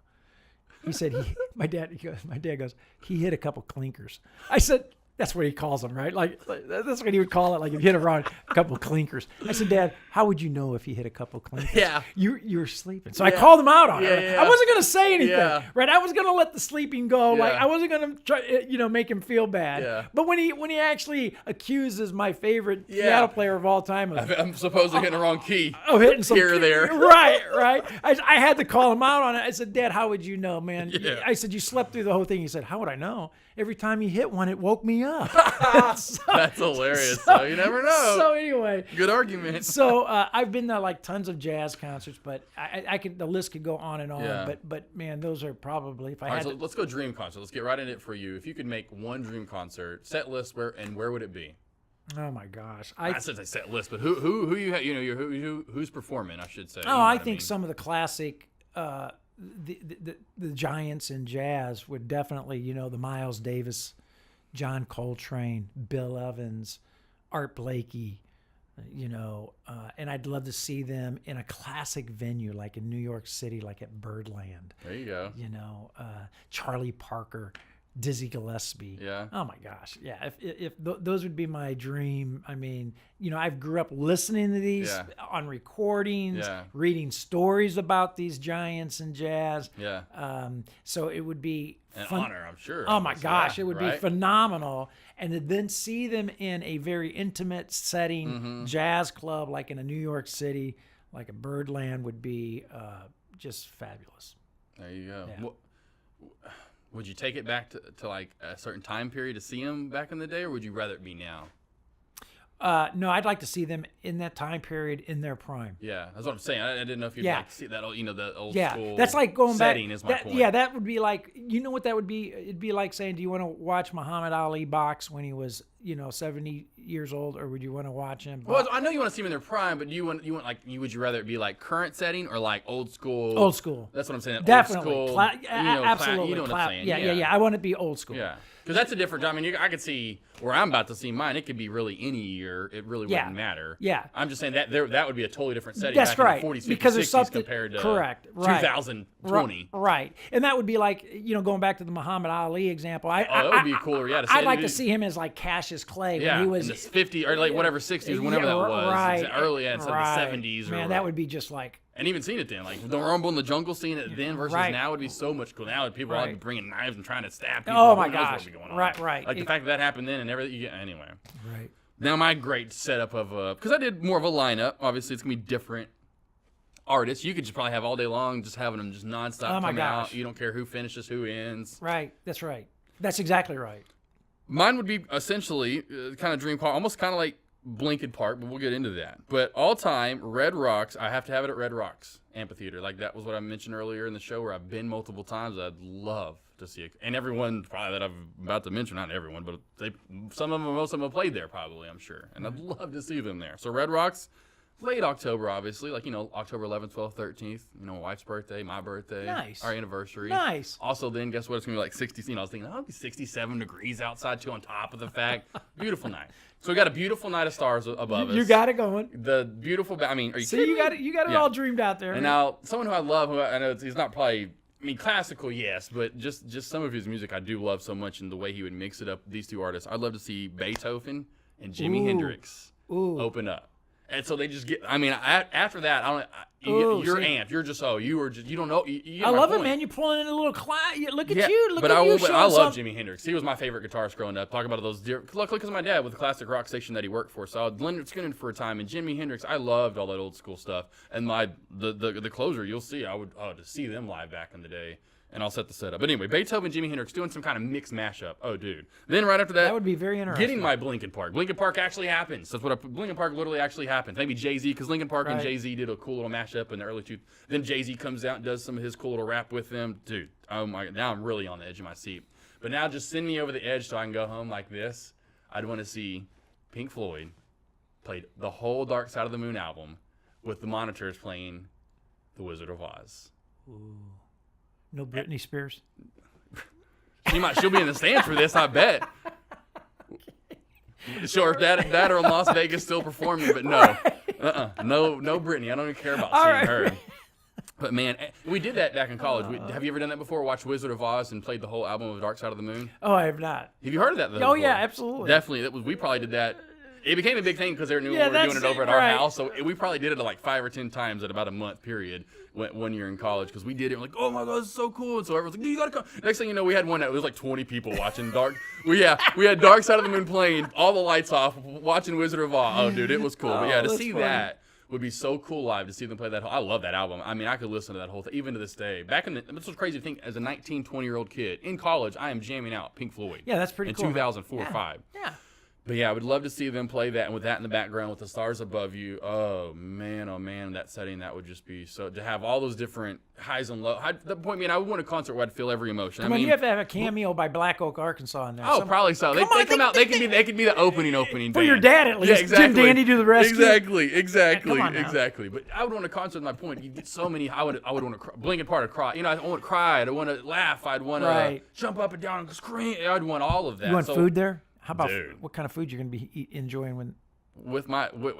He said, my dad goes, he hit a couple clinkers. I said, that's what he calls them, right? Like that's what he would call it. Like if you hit around a couple clinkers. I said, Dad, how would you know if he hit a couple clinkers? Yeah. You were sleeping. So I called him out on it. Yeah. I wasn't going to say anything, Yeah. right? I was going to let the sleeping go. Yeah. Like I wasn't going to try, make him feel bad. Yeah. But when he actually accuses my favorite piano player of all time of I'm supposedly hitting the wrong key. Oh, hitting some Here or there. Right. I had to call him out on it. I said, Dad, how would you know, man? Yeah. I said, you slept through the whole thing. He said, how would I know? Every time he hit one, it woke me up. That's hilarious. So you never know. So anyway. Good argument. So I've been to like tons of jazz concerts, but the list could go on and on. Yeah. But man, those are probably, if I All right, had so to, let's go dream concert. Let's get right in it for you. If you could make one dream concert, set list, where would it be? oh my gosh. I said a set list, but who you have, who's performing, I should say. Oh, I think some of the classic, the giants in jazz would definitely, the Miles Davis, John Coltrane, Bill Evans, Art Blakey, and I'd love to see them in a classic venue like in New York City, like at Birdland. There you go. Charlie Parker, Dizzy Gillespie. Yeah. Oh my gosh. Yeah. If those would be my dream. I mean, I grew up listening to these on recordings, reading stories about these giants in jazz. Yeah. So it would be An honor, I'm sure. Oh my gosh, Yeah, it would be phenomenal. And to then see them in a very intimate setting, jazz club, like in a New York City, like a Birdland, would be just fabulous. There you go. Yeah. Would you take it back to like a certain time period to see them back in the day, or would you rather it be now? No, I'd like to see them in that time period in their prime. Yeah, that's what I'm saying. I didn't know if you'd like to see that old, the old school that's like going setting back. is my point. Yeah, that would be like, what that would be? It'd be like saying, do you want to watch Muhammad Ali box when he was, 70 years old, or would you want to watch him? Well, I know you want to see him in their prime, but would you rather it be like current setting or like old school? Old school. That's what I'm saying. Definitely. Old school, Absolutely. you know what I'm saying. Yeah. I want it to be old school. Yeah. Because that's a different. I mean, I could see where I'm about to see mine. It could be really any year. It really wouldn't matter. Yeah. I'm just saying that that would be a totally different setting. That's back right. In the 40s, 50s, Because there's 60s something compared to correct. Right. 2020. Right. And that would be like, going back to the Muhammad Ali example. That would be cooler. Yeah. I'd like to see him as like Cassius Clay when he was in the 50s or like whatever 60s, whenever that was. Right. Early instead of the 70s. Man, that would be just like. And even seeing it then, like the Rumble in the Jungle, seeing it then versus now would be so much cool. Now people are bringing knives and trying to stab people. Oh my gosh! Right. Like the fact that happened then and everything. Anyway. Right. Now my great setup of because I did more of a lineup. Obviously, it's gonna be different artists. You could just probably have all day long, just having them just nonstop come out. You don't care who finishes, who ends. Right. That's right. That's exactly right. Mine would be essentially kind of dream car, almost kind of like Blinken Park, but we'll get into that. But all time, Red Rocks, I have to have it at Red Rocks Amphitheater. Like that was what I mentioned earlier in the show where I've been multiple times. I'd love to see it. And everyone probably that I'm about to mention, not everyone, but most of them have played there probably, I'm sure. And I'd love to see them there. So Red Rocks, late October, obviously, like, October 11th, 12th, 13th, my wife's birthday, my birthday, nice. Our anniversary. Nice. Also then, guess what? It's going to be like 60, I was thinking, it'll be 67 degrees outside too on top of the fact. Beautiful night. So we got a beautiful night of stars above us. You got it going. The beautiful, are you kidding? You got it all dreamed out there. And now, someone who I love, who I know he's not probably, classical, yes, but just some of his music I do love so much, and the way he would mix it up, these two artists. I'd love to see Beethoven and Jimi Hendrix open up. And so they just get. After that, you're amped. You're just you don't know. You I love it, man. You're pulling in a little cloud. Look at you. Look at you. But I love Jimi Hendrix. He was my favorite guitarist growing up. Talk about those dear. Look at my dad with the classic rock station that he worked for. So I was Leonard Skinner for a time, and Jimi Hendrix. I loved all that old school stuff. And the closer, you'll see. I would to see them live back in the day. And I'll set the setup. But anyway, Beethoven, Jimi Hendrix doing some kind of mixed mashup. Oh, dude. Then right after that, would be very interesting. Getting my Blinken Park. Blinken Park actually happens. That's what Blinken Park literally actually happens. Maybe Jay-Z, because Linkin Park and Jay-Z did a cool little mashup in the early 2000s. Then Jay-Z comes out and does some of his cool little rap with them. Dude, oh my, now I'm really on the edge of my seat. But now just send me over the edge so I can go home like this. I'd want to see Pink Floyd played the whole Dark Side of the Moon album with the monitors playing The Wizard of Oz. Ooh. No Britney Spears. She'll be in the stands for this, I bet. Sure, that or in Las Vegas still performing, but no, no Britney. I don't even care about seeing her. But man, we did that back in college. Have you ever done that before? Watched Wizard of Oz and played the whole album of Dark Side of the Moon? Oh, I have not. Have you heard of that? Oh before? Yeah, absolutely. Definitely. We probably did that. It became a big thing because they knew we were doing it over at our house. So we probably did it like 5 or 10 times at about a month period one year in college because we did it. We're like, oh my God, this is so cool. And so everyone's like, you got to come. Next thing you know, we had one that was like 20 people watching Dark. We had Dark Side of the Moon playing, all the lights off, watching Wizard of Oz. Oh, dude, it was cool. But yeah, to see that would be so cool live to see them play that. I love that album. I could listen to that whole thing, even to this day. This was crazy to think as a 19, 20-year-old kid in college, I am jamming out Pink Floyd. Yeah, that's pretty cool. In 2004 or 5. Yeah. But yeah, I would love to see them play that, and with that in the background, with the stars above you. Oh man, that setting, that would just be so. To have all those different highs and lows. The point being, I would want a concert where I'd feel every emotion. You have to have a cameo by Black Oak, Arkansas in there. Oh, probably so. They come out. They could be the opening for band. Your dad at least. Yeah, exactly. Jim Dandy do the rest. Exactly. But I would want a concert. My point, you get so many. I would want to cry. Blinken part of cry. I want to cry. I'd want to laugh. I'd want to jump up and down and scream. I'd want all of that. You want food there? How about what kind of food you're going to be enjoying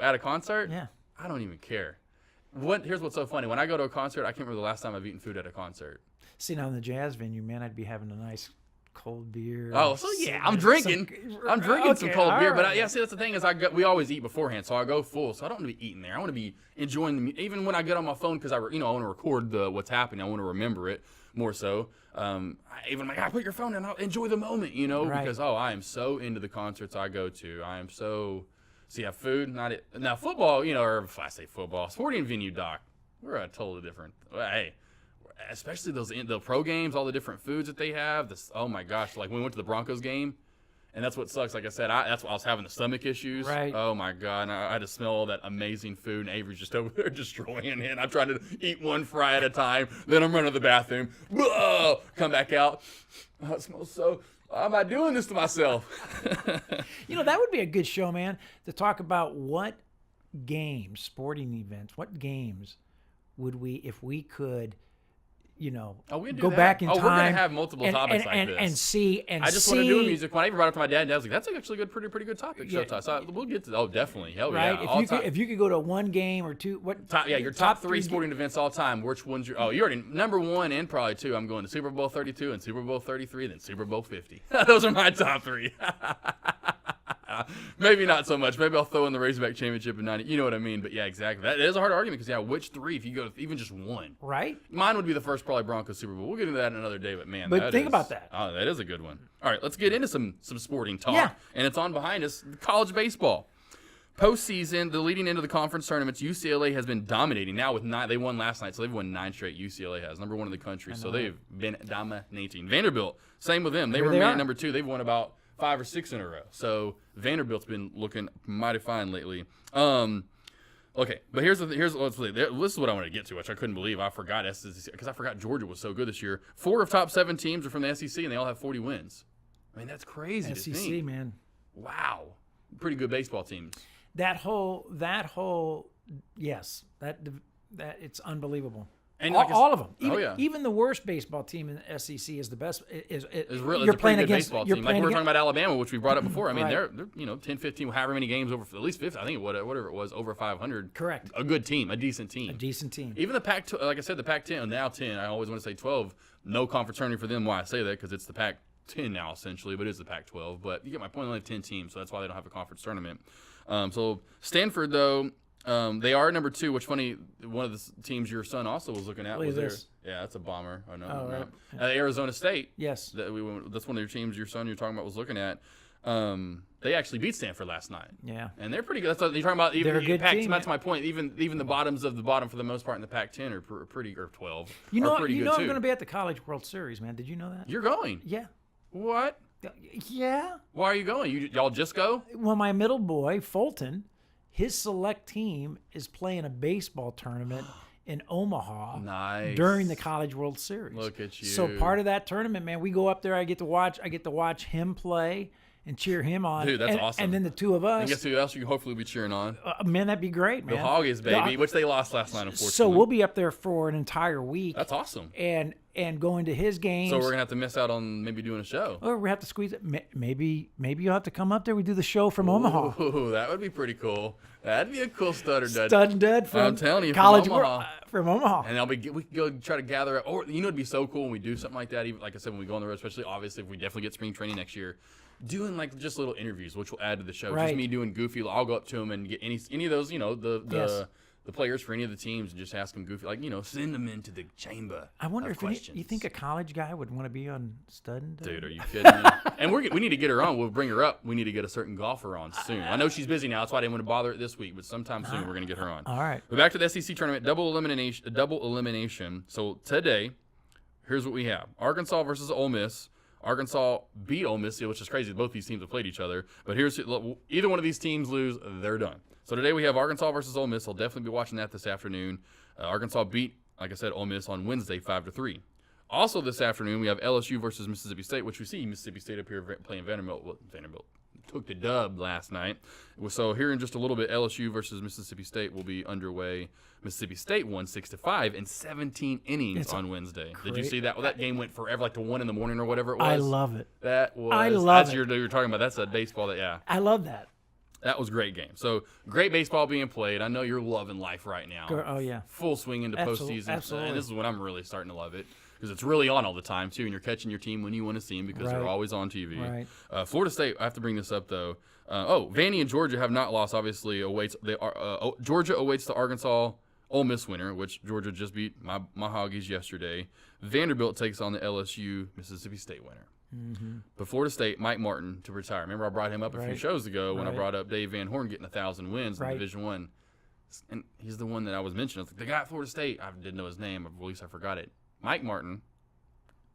at a concert? Yeah, I don't even care. Here's what's so funny. When I go to a concert, I can't remember the last time I've eaten food at a concert. See, now in the jazz venue, man, I'd be having a nice cold beer. Oh, so yeah, I'm drinking some cold beer. But see, that's the thing is we always eat beforehand, so I go full. So I don't want to be eating there. I want to be enjoying even when I get on my phone because I want to record what's happening. I want to remember it more so. Even like, put your phone down, I'll enjoy the moment, because I am so into the concerts I go to. I am so. So yeah, food, not it. Now football, or if I say football, sporting venue, doc, we're a totally different. Hey, especially the pro games, all the different foods that they have. Oh my gosh, like when we went to the Broncos game, and that's what sucks. Like I said, that's why I was having the stomach issues. Right. Oh my God, and I had to smell all that amazing food, and Avery's just over there destroying it. I'm trying to eat one fry at a time. Then I'm running to the bathroom. Whoa! Come back out. Oh, it smells so Why am I doing this to myself? That would be a good show, man, to talk about what games, sporting events, what games would we, if we could, go back in time. We're gonna have multiple topics like this, and see. I just want to do music. When I even brought it up to my dad, I was like, "That's actually a pretty good topic." Yeah. So we'll get to. Oh, definitely, hell right? yeah! If you could go to one game or two, your top three sporting events all time. Which ones? You already number one and probably two. I'm going to Super Bowl 32 and Super Bowl 33, then Super Bowl 50. Those are my top three. Maybe not so much. Maybe I'll throw in the Razorback Championship in 90. You know what I mean? But yeah, exactly. That is a hard argument because which three? If you go to even just one, right? Mine would be the first, probably Broncos Super Bowl. We'll get into that another day. But man, think about that. Oh, that is a good one. All right, let's get into some sporting talk. Yeah. And it's on behind us. College baseball. Postseason, the leading into the conference tournaments, UCLA has been dominating. Now with 9, they won last night, so they've won 9 straight. UCLA has number 1 in the country, so they've been dominating. Vanderbilt, same with them. They remain at number 2. They've won about 5 or 6 in a row. So Vanderbilt's been looking mighty fine lately. Okay, but this is what I want to get to, which I couldn't believe. I forgot SEC because I forgot Georgia was so good this year. 4 of top 7 teams are from the SEC, and they all have 40 wins. I mean, that's crazy. SEC, to think. man. Wow, pretty good baseball teams. That whole, yes, that it's unbelievable. And all of them. Even the worst baseball team in the SEC is the best. You're playing against baseball team. Like we were talking about Alabama, which we brought up before. I mean, right. they're 10, 15, however many games over, at least 50. I think whatever it was, over 500. Correct. A good team, a decent team. Even the Pac, like I said, the Pac-10 now 10. I always want to say 12. No conference tournament for them. Why I say that because it's the Pac-10 now essentially, but it's the Pac-12. But you get my point. Only have 10 teams, so that's why they don't have a conference tournament. So Stanford though. They are number 2, which funny. One of the teams your son also was looking at was there. Yeah, that's a bomber. Oh no, right. Arizona State. Yes, that's one of your teams. Your son you're talking about was looking at. They actually beat Stanford last night. Yeah, and they're pretty good. That's what you're talking about. They're a good team. That's my point. Even the bottoms of the bottom for the most part in the Pac-10 are pretty, or 12. You know, I'm too. going to be at the College World Series, man. Did you know that? You're going. Yeah. What? Yeah. Why are you going? Y'all just go? Well, my middle boy Fulton. His select team is playing a baseball tournament in Omaha during the College World Series. Look at you. So part of that tournament, man, we go up there. I get to watch him play and cheer him on. Dude, that's awesome. And then the two of us. And guess who else you hopefully be cheering on? Man, that'd be great, man. The Hoggies, baby, which they lost last night, unfortunately. So we'll be up there for an entire week. That's awesome. And going to his games. So we're gonna have to miss out on maybe doing a show. Or we have to squeeze it. Maybe you'll have to come up there. We do the show from Omaha. Ooh, that would be pretty cool. That'd be a cool stutter dud. Stud and dud from I'm telling you, College from Omaha. From Omaha. And we could go try to gather. Or it'd be so cool when we do something like that. Even like I said, when we go on the road, especially obviously if we definitely get spring training next year. Doing like just little interviews, which will add to the show. Right. Just me doing goofy. I'll go up to them and get any of those, the players for any of the teams and just ask them goofy, send them into the chamber. I wonder if you think a college guy would want to be on Stud and Dud? Dude, are you kidding me? And we need to get her on. We'll bring her up. We need to get a certain golfer on soon. I know she's busy now. That's why I didn't want to bother it this week, but sometime soon we're going to get her on. All right. But back to the SEC tournament, double elimination. So today, here's what we have. Arkansas versus Ole Miss. Arkansas beat Ole Miss, which is crazy. Both these teams have played each other. But either one of these teams lose, they're done. So today we have Arkansas versus Ole Miss. I'll definitely be watching that this afternoon. Arkansas beat, like I said, Ole Miss on Wednesday 5-3. Also this afternoon we have LSU versus Mississippi State, which we see Mississippi State up here playing Vanderbilt. Well, Vanderbilt took the dub last night. So here in just a little bit, LSU versus Mississippi State will be underway. Mississippi State won 6-5 in 17 innings on Wednesday. Did you see that? Well, that game went forever, like to 1 in the morning or whatever it was. I love it. That's you're talking about. That's a baseball that, yeah. I love that. That was a great game. So great baseball being played. I know you're loving life right now. Oh, yeah. Full swing into postseason. Absolutely. And this is when I'm really starting to love it because it's really on all the time, too, and you're catching your team when you want to see them because they're always on TV. Right. Florida State, I have to bring this up, though. Vandy and Georgia have not lost, obviously. Georgia awaits the Arkansas Ole Miss winner, which Georgia just beat my Hoggies yesterday. Vanderbilt takes on the LSU Mississippi State winner. Mm-hmm. But Florida State, Mike Martin to retire. Remember I brought him up a few shows ago when I brought up Dave Van Horn getting 1,000 wins in Division I. And he's the one that I was mentioning. I was like, the guy at Florida State, I didn't know his name, or at least I forgot it. Mike Martin,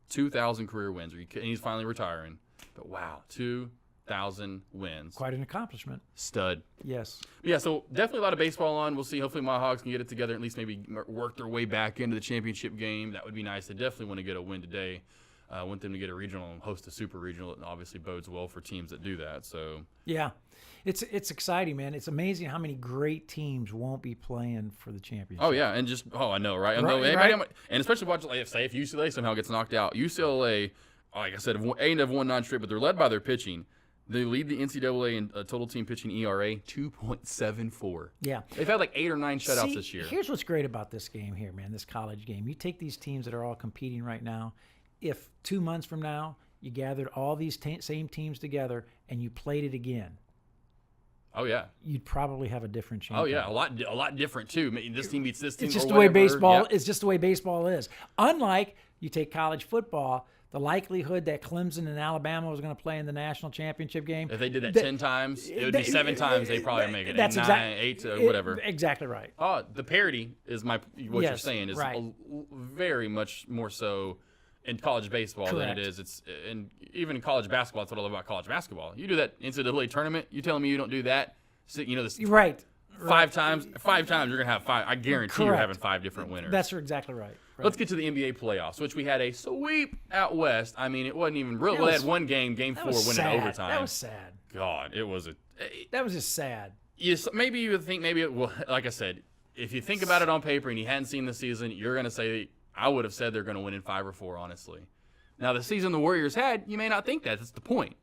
2,000 career wins. And he's finally retiring. But wow, 2,000 wins. Quite an accomplishment. Stud. Yes. Yeah, so definitely a lot of baseball on. We'll see. Hopefully my Hogs can get it together, at least maybe work their way back into the championship game. That would be nice. They definitely want to get a win today. want them to get a regional and host a super regional. It obviously bodes well for teams that do that. So yeah, it's exciting, man. It's amazing how many great teams won't be playing for the championship. Oh yeah, and just I know, right? And especially watch, like, say if UCLA somehow gets knocked out, UCLA, like I said, have won 9 straight, but they're led by their pitching. They lead the NCAA in total team pitching ERA, 2.74. Yeah. They've had like 8 or 9 shutouts this year. Here's what's great about this game here, man, this college game. You take these teams that are all competing right now. If 2 months from now you gathered all these same teams together and you played it again, oh yeah, you'd probably have a different champion. Oh yeah, a lot different too. I mean, this team beats this team. It's just or the way whatever. baseball. Yeah. It's just the way baseball is. Unlike you take college football, the likelihood that Clemson and Alabama was going to play in the national championship game. If they did that 10 times, it would be 7 times they probably make it. That's 8, whatever. Exactly right. Oh, the parity is what you're saying is right. very much more so in college baseball Correct. than it is. And even in college basketball. That's what I love about college basketball. You do that NCAA tournament. You telling me you don't do that? So, this right. 5 times you're gonna have 5. I guarantee you're having 5 different winners. That's exactly right. Let's get to the NBA playoffs, which we had a sweep out west. I mean, it wasn't even real. We had one game 4, winning overtime. That was sad. God, it was that was just sad. Yes, maybe you would think like I said, if you think about it on paper and you hadn't seen the season, you're going to say, I would have said they're going to win in 5 or 4, honestly. Now, the season the Warriors had, you may not think that. That's the point.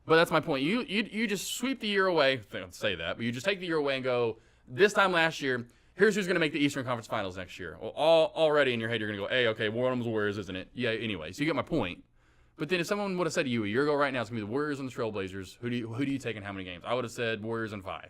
But that's my point. You just sweep the year away. Don't say that, but you just take the year away and go, this time last year, here's who's going to make the Eastern Conference Finals next year. Well, already in your head, you're going to go, hey, okay, one of them's the Warriors, isn't it? Yeah, anyway. So you get my point. But then if someone would have said to you a year ago right now, it's going to be the Warriors and the Trailblazers, who do you take in how many games? I would have said Warriors in 5.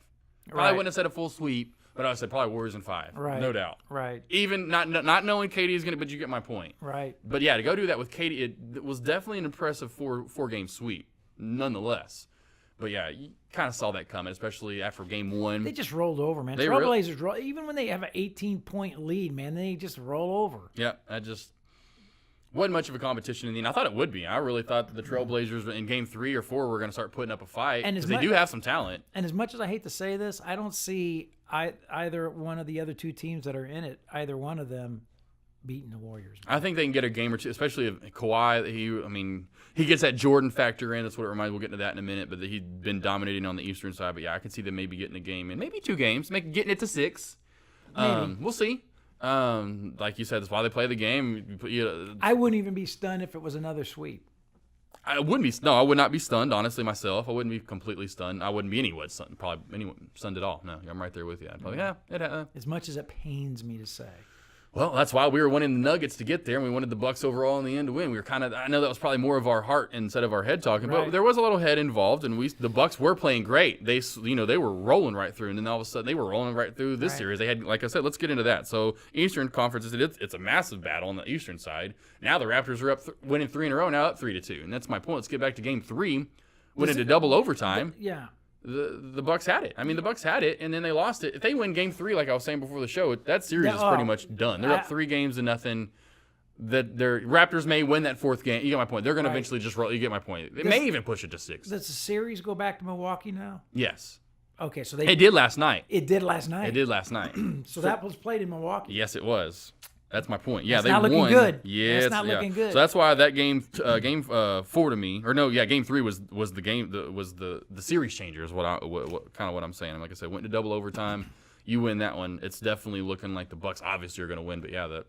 Probably wouldn't have said a full sweep, but I would have said probably Warriors in 5. Right. No doubt. Right. Even not knowing Katie is going to, but you get my point. Right. But yeah, to go do that with Katie, it was definitely an impressive four-game sweep, nonetheless. But yeah, you kind of saw that coming, especially after game 1. They just rolled over, man. Trailblazers, even when they have an 18-point lead, man, they just roll over. Yeah, that just wasn't much of a competition in the end. I thought it would be. I really thought that the Trailblazers in game 3 or 4 were going to start putting up a fight because they do have some talent. And as much as I hate to say this, I don't see either one of the other 2 teams that are in it, either one of them beating the Warriors. I think they can get a game or 2, especially if Kawhi. He gets that Jordan factor in. That's what it reminds me. We'll get into that in a minute. But he'd been dominating on the Eastern side. But yeah, I could see them maybe getting a game and maybe 2 games, getting it to 6. We'll see. Like you said, that's why they play the game. I wouldn't even be stunned if it was another sweep. I would not be stunned, honestly, myself. I wouldn't be completely stunned. I wouldn't be anyone stunned at all. No, I'm right there with you. I'd probably, As much as it pains me to say. Well, that's why we were wanting the Nuggets to get there, and we wanted the Bucks overall in the end to win. We were I know that was probably more of our heart instead of our head talking, but there was a little head involved, and the Bucks were playing great. They were rolling right through, and then all of a sudden they were rolling right through this series. They had, like I said, let's get into that. So Eastern Conference, it's a massive battle on the Eastern side. Now the Raptors are up, winning 3 in a row, now up 3-2, and that's my point. Let's get back to Game 3, went into double overtime. Yeah. The Bucks had it. The Bucks had it, and then they lost it. If they win Game 3, like I was saying before the show, that series is pretty much done. They're up 3-0. That their Raptors may win that 4th game. You get my point. They're going to eventually just roll. You get my point. They may even push it to 6. Does the series go back to Milwaukee now? Yes. Okay, so it did last night. It did last night. It did last night. So that was played in Milwaukee. Yes, it was. That's my point. Yeah, it's they not won. Looking good. Yeah, it's not looking good. So that's why that game 4 to me, or no, yeah, Game 3 was the game the series changer is what I'm saying. Like I said, went to double overtime. You win that one, it's definitely looking like the Bucks obviously are going to win. But yeah,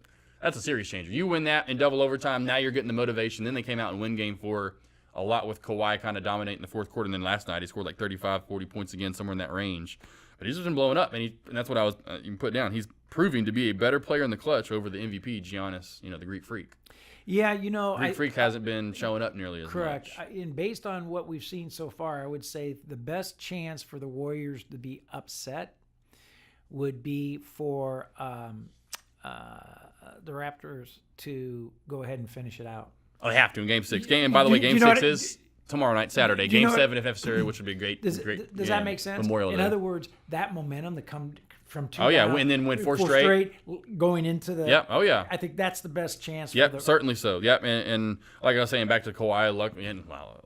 that's a series changer. You win that in double overtime. Now you're getting the motivation. Then they came out and win Game 4 a lot with Kawhi kind of dominating the 4th quarter. And then last night he scored like 35, 40 points again, somewhere in that range. But he's just been blowing up, and that's what I was put down. He's proving to be a better player in the clutch over the MVP, Giannis, the Greek Freak. Yeah, Greek Freak hasn't been showing up nearly as correct. much. And based on what we've seen so far, I would say the best chance for the Warriors to be upset would be for the Raptors to go ahead and finish it out. Oh, they have to in Game 6. And by the way, Game 6 is tomorrow night, Saturday. Game 7 if necessary, which would be great. Does that make sense? Memorial Day. In other words, that momentum that come from 2 and then win 4 straight going into the. Yep. Oh yeah. I think that's the best chance. Yep. Certainly so. Yep. And like I was saying, back to Kawhi,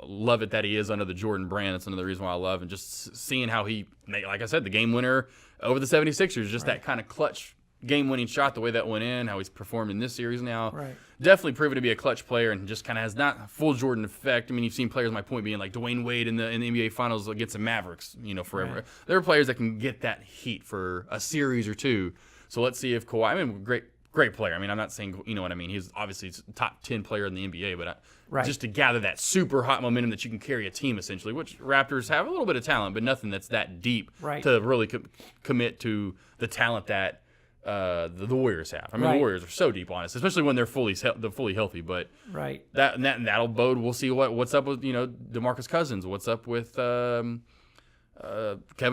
love it that he is under the Jordan brand. That's another reason why I love, and just seeing how he, like I said, the game winner over the 76ers, just that kind of clutch game-winning shot, the way that went in, how he's performed in this series now. Right. Definitely proven to be a clutch player and just kind of has not full Jordan effect. I mean, you've seen players, my point being like Dwayne Wade in the NBA Finals against the Mavericks, forever. Right. There are players that can get that heat for a series or two. So let's see if Kawhi, I mean, great player. I mean, I'm not saying, you know what I mean. He's obviously top 10 player in the NBA, but just to gather that super hot momentum that you can carry a team essentially, which Raptors have a little bit of talent, but nothing that's that deep to really commit to the talent that the Warriors have. I mean, the Warriors are so deep on us, especially when they're fully healthy. But that'll bode. We'll see what's up with DeMarcus Cousins. What's up with Kevin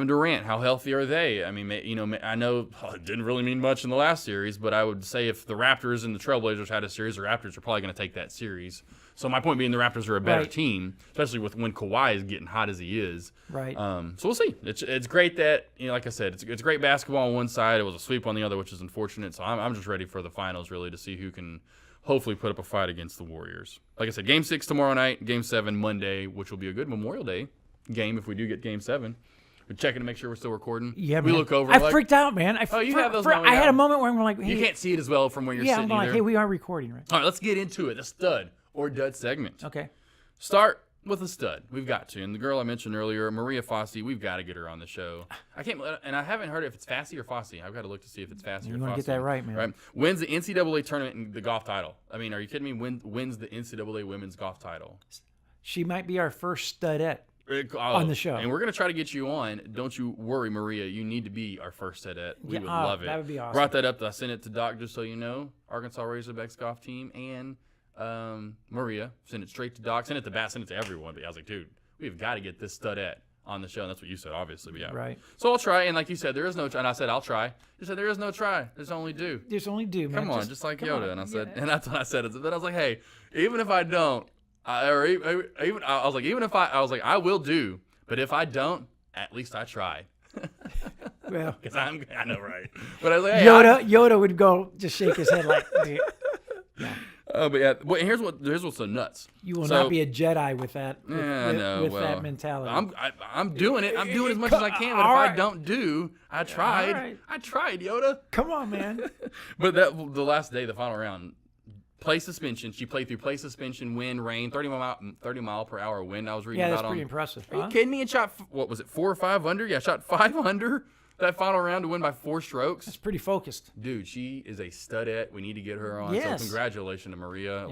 Durant? How healthy are they? I mean, I know it didn't really mean much in the last series, but I would say if the Raptors and the Trailblazers had a series, the Raptors are probably going to take that series. So my point being, the Raptors are a better team, especially with when Kawhi is getting hot as he is. Right. So we'll see. It's great that like I said, it's great basketball on one side. It was a sweep on the other, which is unfortunate. So I'm just ready for the finals really to see who can hopefully put up a fight against the Warriors. Like I said, Game 6 tomorrow night, Game 7 Monday, which will be a good Memorial Day game if we do get Game 7. We're checking to make sure we're still recording. Yeah, we man. look over. I freaked out, man. You have those. I had a moment where we're like, hey, you can't see it as well from where you're sitting. I'm like, hey, we are recording, right? All right, let's get into it. The stud or dud segment. Okay. Start with a stud. We've got to. And the girl I mentioned earlier, Maria Fossey, we've got to get her on the show. I can't, and I haven't heard if it's Fossey or Fossey. I've got to look to see if it's Fossey or Fossey. You want to get that right, man. Right. Wins the NCAA tournament and the golf title. I mean, are you kidding me? Wins the NCAA women's golf title. She might be our first studette on the show. And we're going to try to get you on. Don't you worry, Maria. You need to be our first studette. We would love it. That would be awesome. Brought that up. I sent it to Doc just so you know. Arkansas Razorbacks golf team and Maria. Send it straight to Doc. Send it to Bat. Send it to everyone. But I was like, dude, we've got to get this studette on the show. And that's what you said, obviously. But yeah. Right. So I'll try. And like you said, there is no try. And I said, I'll try. You said, there is no try. There's only do. There's only do, man. Come on, just like Yoda. And I said, and that's what I said. But I was like, hey, even if I don't, I was like, I will do. But if I don't, at least I tried. Well, because I know, right? But I was like, hey, Yoda would go just shake his head like, dude. Yeah. But yeah, here's what's so nuts. You will not be a Jedi with that. With that mentality. I'm doing it. I'm doing as much as I can. But if I don't do, I tried. Right. I tried, Yoda. Come on, man. But the last day, the final round. Play suspension. She played through play suspension, wind, rain, 30 mile per hour wind. I was reading about. Yeah, that's pretty impressive. Are you kidding me? And shot, what was it, 4 or 5 under? Yeah, shot 5 under that final round to win by 4 strokes. That's pretty focused. Dude, she is a studette. We need to get her on. Yes. So congratulations to Maria.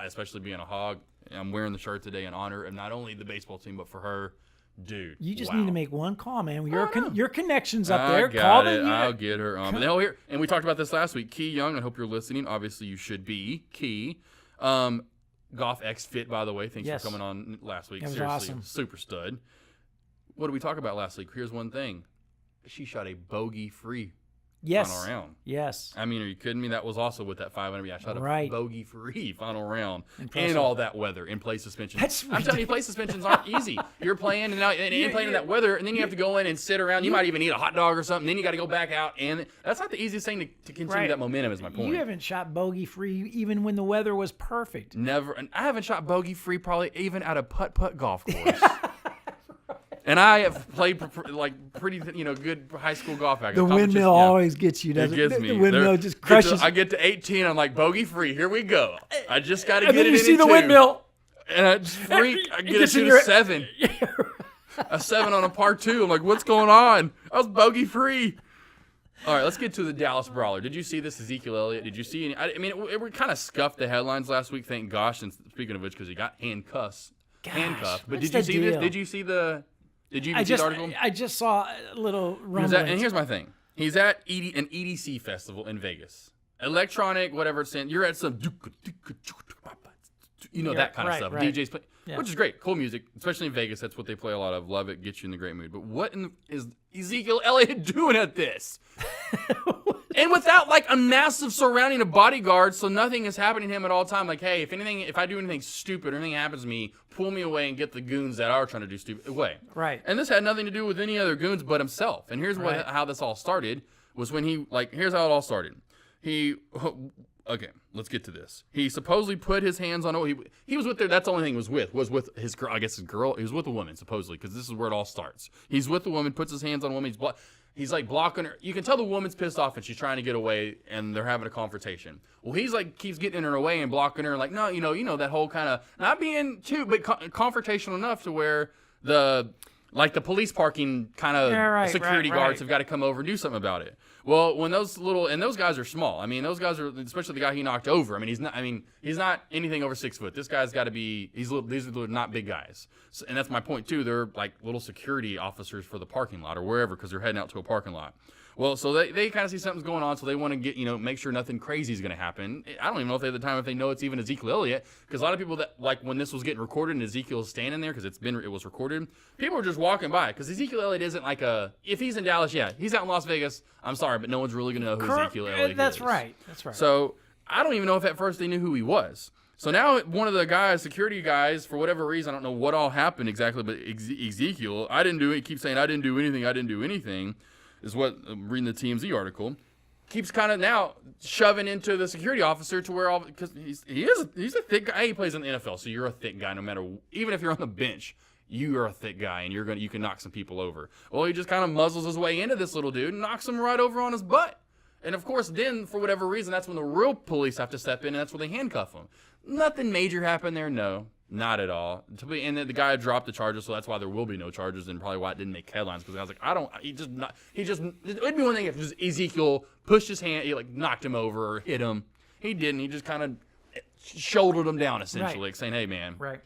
Especially being a Hog. I'm wearing the shirt today in honor of not only the baseball team but for her. Dude, you just need to make one call, man. Your connection's up there. I'll get her on. And we talked about this last week. Key Young, I hope you're listening. Obviously, you should be. Key. Golf X Fit, by the way. Thanks for coming on last week. That was Seriously, awesome. Super stud. What did we talk about last week? Here's one thing. She shot a bogey-free final round. Yes. I mean, are you kidding me? That was also with that 500. I shot a bogey-free final round. Impressive. And all that weather in play suspension. I'm telling you, play suspensions aren't easy. You're playing and playing in that weather, and then you have to go in and sit around. You might even eat a hot dog or something. Then you got to go back out, and that's not the easiest thing to continue that momentum. Is my point. You haven't shot bogey free even when the weather was perfect. Never. And I haven't shot bogey free probably even at a putt golf course. And I have played pretty good high school golf. The windmill always gets you, doesn't it? The windmill just crushes. I get to 18, I'm like, bogey free, here we go. I just got to get it in. And then you see the windmill. And I just freak. I get it to a 7. A 7 on a par 2. I'm like, what's going on? I was bogey free. All right, let's get to the Dallas Brawler. Did you see this, Ezekiel Elliott? Did you see any? I mean, it kind of scuffed the headlines last week, thank gosh. And speaking of which, because he got handcuffed. But did you see this? Did you see the... Did you see the article? I just saw a little rumblings. And here's my thing. He's at an EDC festival in Vegas. Electronic, whatever it's in. You're at some... that kind of stuff. Right. DJs play, which is great. Cool music, especially in Vegas. That's what they play a lot of. Love it. Gets you in the great mood. But what is Ezekiel Elliott doing at this? And without a massive surrounding of bodyguards, so nothing is happening to him at all time. Like, hey, if I do anything stupid or anything happens to me, pull me away and get the goons that are trying to do stupid away. Right. And this had nothing to do with any other goons but himself. And here's how this all started. Was when here's how it all started. Okay, let's get to this. He supposedly put his hands on he was with there. That's the only thing he was with his girl. I guess his girl. He was with a woman supposedly because this is where it all starts. He's with a woman, puts his hands on a woman. He's like blocking her. You can tell the woman's pissed off and she's trying to get away, and they're having a confrontation. Well, he's like keeps getting in her way and blocking her. Like, no, you know that whole kind of not being too, but confrontational enough to where the police parking kind of security guards have got to come over and do something about it. Well, when those guys are small. I mean, those guys are, especially the guy he knocked over. I mean, he's not anything over 6 foot. This guy's got to be. These are not big guys, so, and that's my point too. They're like little security officers for the parking lot or wherever because they're heading out to a parking lot. Well, so they kind of see something's going on, so they want to get, make sure nothing crazy is going to happen. I don't even know if at the time if they know it's even Ezekiel Elliott, because a lot of people that like when this was getting recorded and Ezekiel's standing there because it was recorded, people were just walking by because Ezekiel Elliott isn't like if he's in Dallas, yeah, he's out in Las Vegas. I'm sorry, but no one's really going to know who Ezekiel Elliott is. That's right. So I don't even know if at first they knew who he was. So now one of the guys, security guys, for whatever reason, I don't know what all happened exactly, but Ezekiel, I didn't do it. He keeps saying I didn't do anything. Is what reading the TMZ article keeps kind of now shoving into the security officer to where because he's a thick guy. He plays in the NFL, so you're a thick guy no matter, even if you're on the bench, you are a thick guy and you can knock some people over. Well, he just kind of muzzles his way into this little dude and knocks him right over on his butt. And of course, then for whatever reason, that's when the real police have to step in and that's where they handcuff him. Nothing major happened there, no. Not at all. And the guy dropped the charges, so that's why there will be no charges, and probably why it didn't make headlines. Because I was like, it would be one thing if just Ezekiel pushed his hand, he like knocked him over or hit him. He didn't. He just kind of shouldered him down, essentially, like saying, "Hey, man." Right.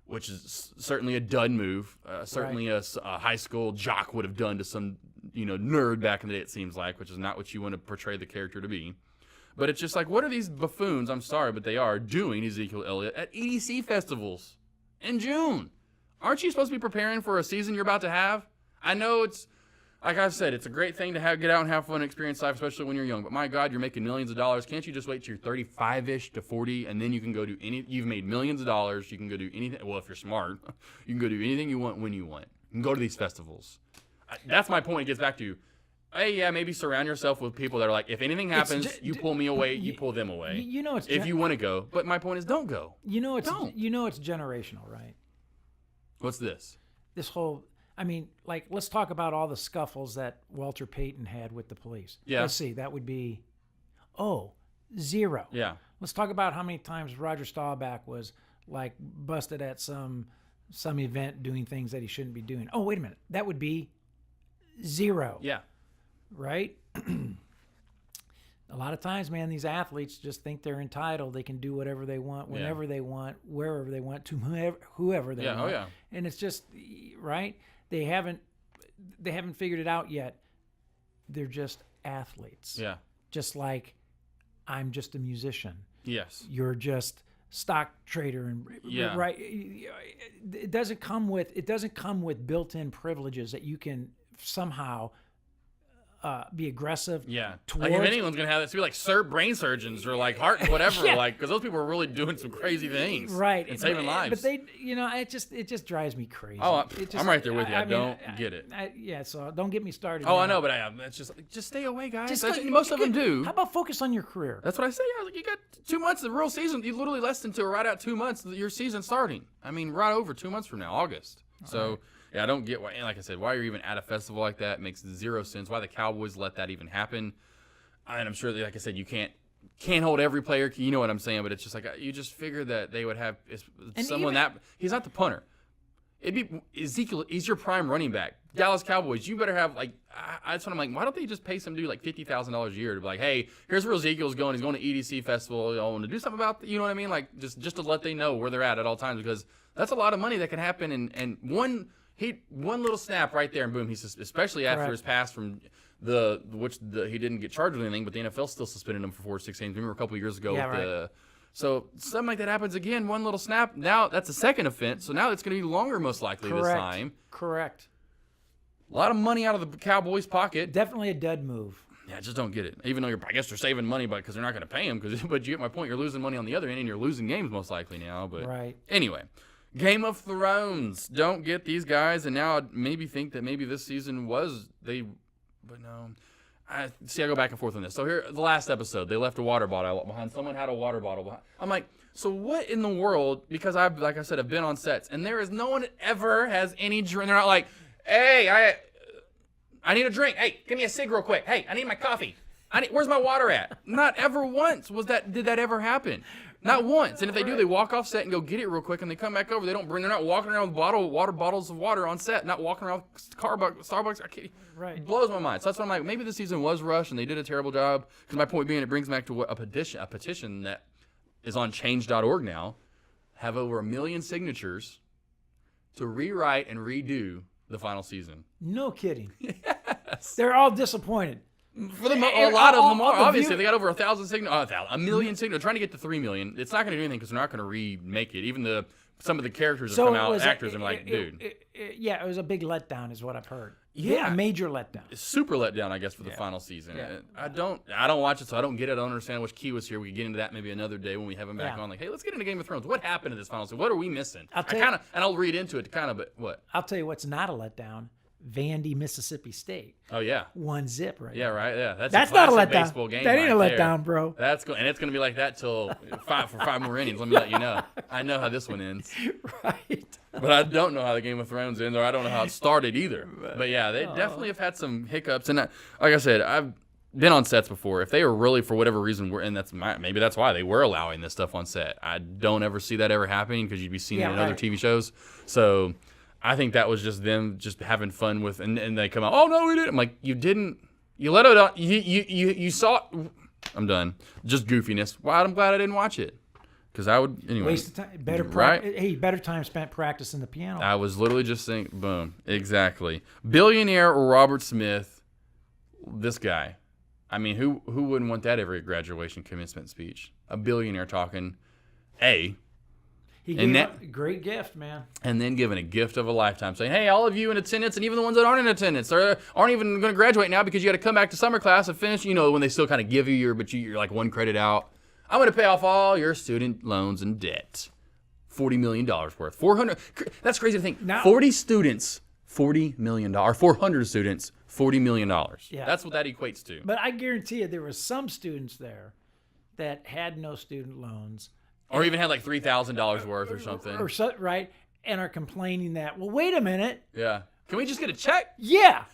Which is certainly a dud move. Certainly a high school jock would have done to some nerd back in the day. It seems like, which is not what you want to portray the character to be. But it's just like, what are these buffoons, I'm sorry, but they are, doing Ezekiel Elliott at EDC festivals in June? Aren't you supposed to be preparing for a season you're about to have? I know it's, like I've said, it's a great thing to get out and have fun and experience life, especially when you're young. But my God, you're making millions of dollars. Can't you just wait till you're 35-ish to 40, and then you can go do you've made millions of dollars. You can go do anything. Well, if you're smart, you can go do anything you want when you want. You can go to these festivals. That's my point. It gets back to, hey, yeah, maybe surround yourself with people that are like, if anything happens, you pull me away, you pull them away. It's if you want to go. But my point is, don't go. It's generational, right? What's this? This whole, let's talk about all the scuffles that Walter Payton had with the police. Yeah. Let's see, that would be, 0. Yeah. Let's talk about how many times Roger Staubach was like busted at some event doing things that he shouldn't be doing. Oh, wait a minute, that would be 0. Yeah. Right? A lot of times, man, these athletes just think they're entitled. They can do whatever they want, whenever they want, wherever they want, to whoever they want. Oh, yeah. And it's just, right? They haven't figured it out yet. They're just athletes. Yeah. Just like I'm just a musician. Yes. You're just stock trader and right. It doesn't come with built-in privileges that you can somehow be aggressive. Yeah. Towards. Like if anyone's gonna have that, it's be like brain surgeons or like heart whatever, like because those people are really doing some crazy things, right, and saving lives. But they, it just drives me crazy. Oh, I'm right there with you. I don't get it. So don't get me started. Oh, I know, but it's just stay away, guys. Most of them do. How about focus on your career? That's what I say. I was like, you got 2 months of the real season. You literally less than right at 2 months your season starting. Right over 2 months from now, August. So. Right. Yeah, I don't get why. And like I said, why you're even at a festival like that makes zero sense. Why the Cowboys let that even happen? And I'm sure, like I said, you can't hold every player. You know what I'm saying? But it's just like you just figure that they would have someone he's not the punter. It'd be Ezekiel. He's your prime running back. Dallas Cowboys. You better have that's what I'm like. Why don't they just pay some dude like $50,000 a year to be like, hey, here's where Ezekiel's going. He's going to EDC festival. I want to do something about. You know what I mean? Like just to let they know where they're at all times, because that's a lot of money that can happen. And one little snap right there, and boom, he's especially after his pass from he didn't get charged with anything, but the NFL still suspended him for 4 or 6 games. Remember a couple of years ago so something like that happens again, one little snap. Now that's a second offense, so now it's going to be longer most likely this time. Correct. A lot of money out of the Cowboys' pocket. Definitely a dud move. Yeah, I just don't get it. Even though I guess they're saving money, because they're not going to pay him. But you get my point. You're losing money on the other end, and you're losing games most likely now. But anyway. Game of Thrones. Don't get these guys, and now I maybe think that maybe this season but no. I go back and forth on this. So here, the last episode, they left a water bottle behind. Someone had a water bottle behind. I'm like, so what in the world? Because like I said, I've been on sets, and there is no one ever has any drink. They're not like, hey, I need a drink. Hey, give me a cig real quick. Hey, I need my coffee. Where's my water at? Not ever once did that ever happen. Not once. And if they do, they walk off set and go get it real quick, and they come back over. They're not walking around with water bottles of water on set, not walking around with Starbucks. Right. It blows my mind. So that's why I'm like, maybe the season was rushed and they did a terrible job. Because my point being, it brings back to what a petition that is on change.org now, have over 1 million signatures to rewrite and redo the final season. No kidding. Yes. They're all disappointed. For a lot of them are. Obviously, they got over 1,000 signatures. 1 million signatures. Trying to get to 3 million. It's not going to do anything because they're not going to remake it. Even some of the characters have come out, actors, and like, dude. It was a big letdown, is what I've heard. Yeah, a major letdown. Super letdown, I guess, for the final season. Yeah. I don't watch it, so I don't get it. I don't understand which Key was here. We can get into that maybe another day when we have him back on. Like, hey, let's get into Game of Thrones. What happened in this final season? What are we missing? And I'll read into it but what? I'll tell you what's not a letdown. Vandy, Mississippi State. Oh yeah, 1-0 right. Yeah, now. Right. Yeah, that's not a letdown. Baseball game. That ain't right a letdown, bro. That's and it's gonna be like that till for 5 more innings. Let me let you know. I know how this one ends. Right. But I don't know how the Game of Thrones ends, or I don't know how it started either. But yeah, they definitely have had some hiccups. And like I said, I've been on sets before. If they were really, for whatever reason, maybe that's why they were allowing this stuff on set. I don't ever see that ever happening because you'd be seeing it in other TV shows. So I think that was just them just having fun with, and they come out, oh no, we didn't. I'm like, you didn't. You let it out. You saw. I'm done. Just goofiness. Well, I'm glad I didn't watch it. Because I would, anyway. Waste of time. Better time spent practicing the piano. I was literally just saying, boom, exactly. Billionaire Robert Smith, this guy. I mean, who wouldn't want that every graduation commencement speech? A billionaire talking, He gave a great gift, man. And then giving a gift of a lifetime, saying, hey, all of you in attendance, and even the ones that aren't in attendance, or aren't even going to graduate now because you got to come back to summer class and finish, when they still kind of give you but you're like 1 credit out. I'm going to pay off all your student loans and debt. $40 million worth. 400. That's crazy to think. 40 students, $40 million. 400 students, $40 million. Yeah. That's what that equates to. But I guarantee you there were some students there that had no student loans. Or even had like $3,000 worth or something. Right. And are complaining that, well, wait a minute. Yeah. Can we just get a check? Yeah.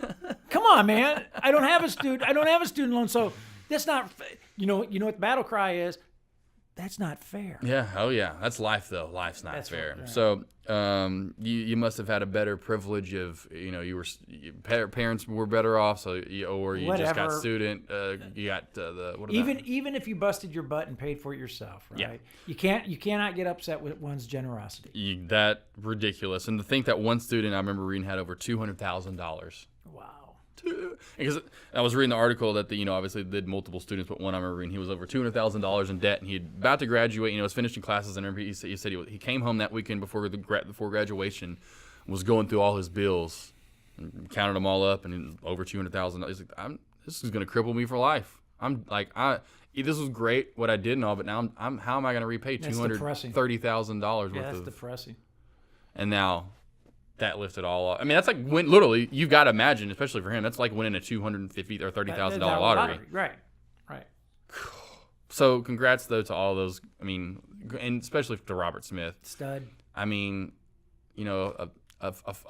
Come on, man. I don't have a student loan. So that's not, you know what the battle cry is? That's not fair. Yeah. Oh, yeah. That's life, though. Life's not fair. Right. So you must have had a better privilege of, parents were better off. So just got student. You got even if you busted your butt and paid for it yourself, right? Yeah. You cannot get upset with one's generosity. That ridiculous. And to think that one student I remember reading had over $200,000. Wow. Because I was reading the article that obviously they did multiple students, but one I remember reading, he was over $200,000 in debt, and he about to graduate. Was finishing classes and everything. He said he came home that weekend before graduation, was going through all his bills, and counted them all up, and over $200,000. He's like, this is going to cripple me for life. I'm like, this was great what I did and all, but now how am I going to repay $230,000 worth of? That's depressing. And now. That lifted all up. I mean, that's like when literally you've got to imagine, especially for him, that's like winning a $250,000 or $30,000 lottery. Right. So, congrats though to all those. I mean, and especially to Robert Smith. Stud. I mean, a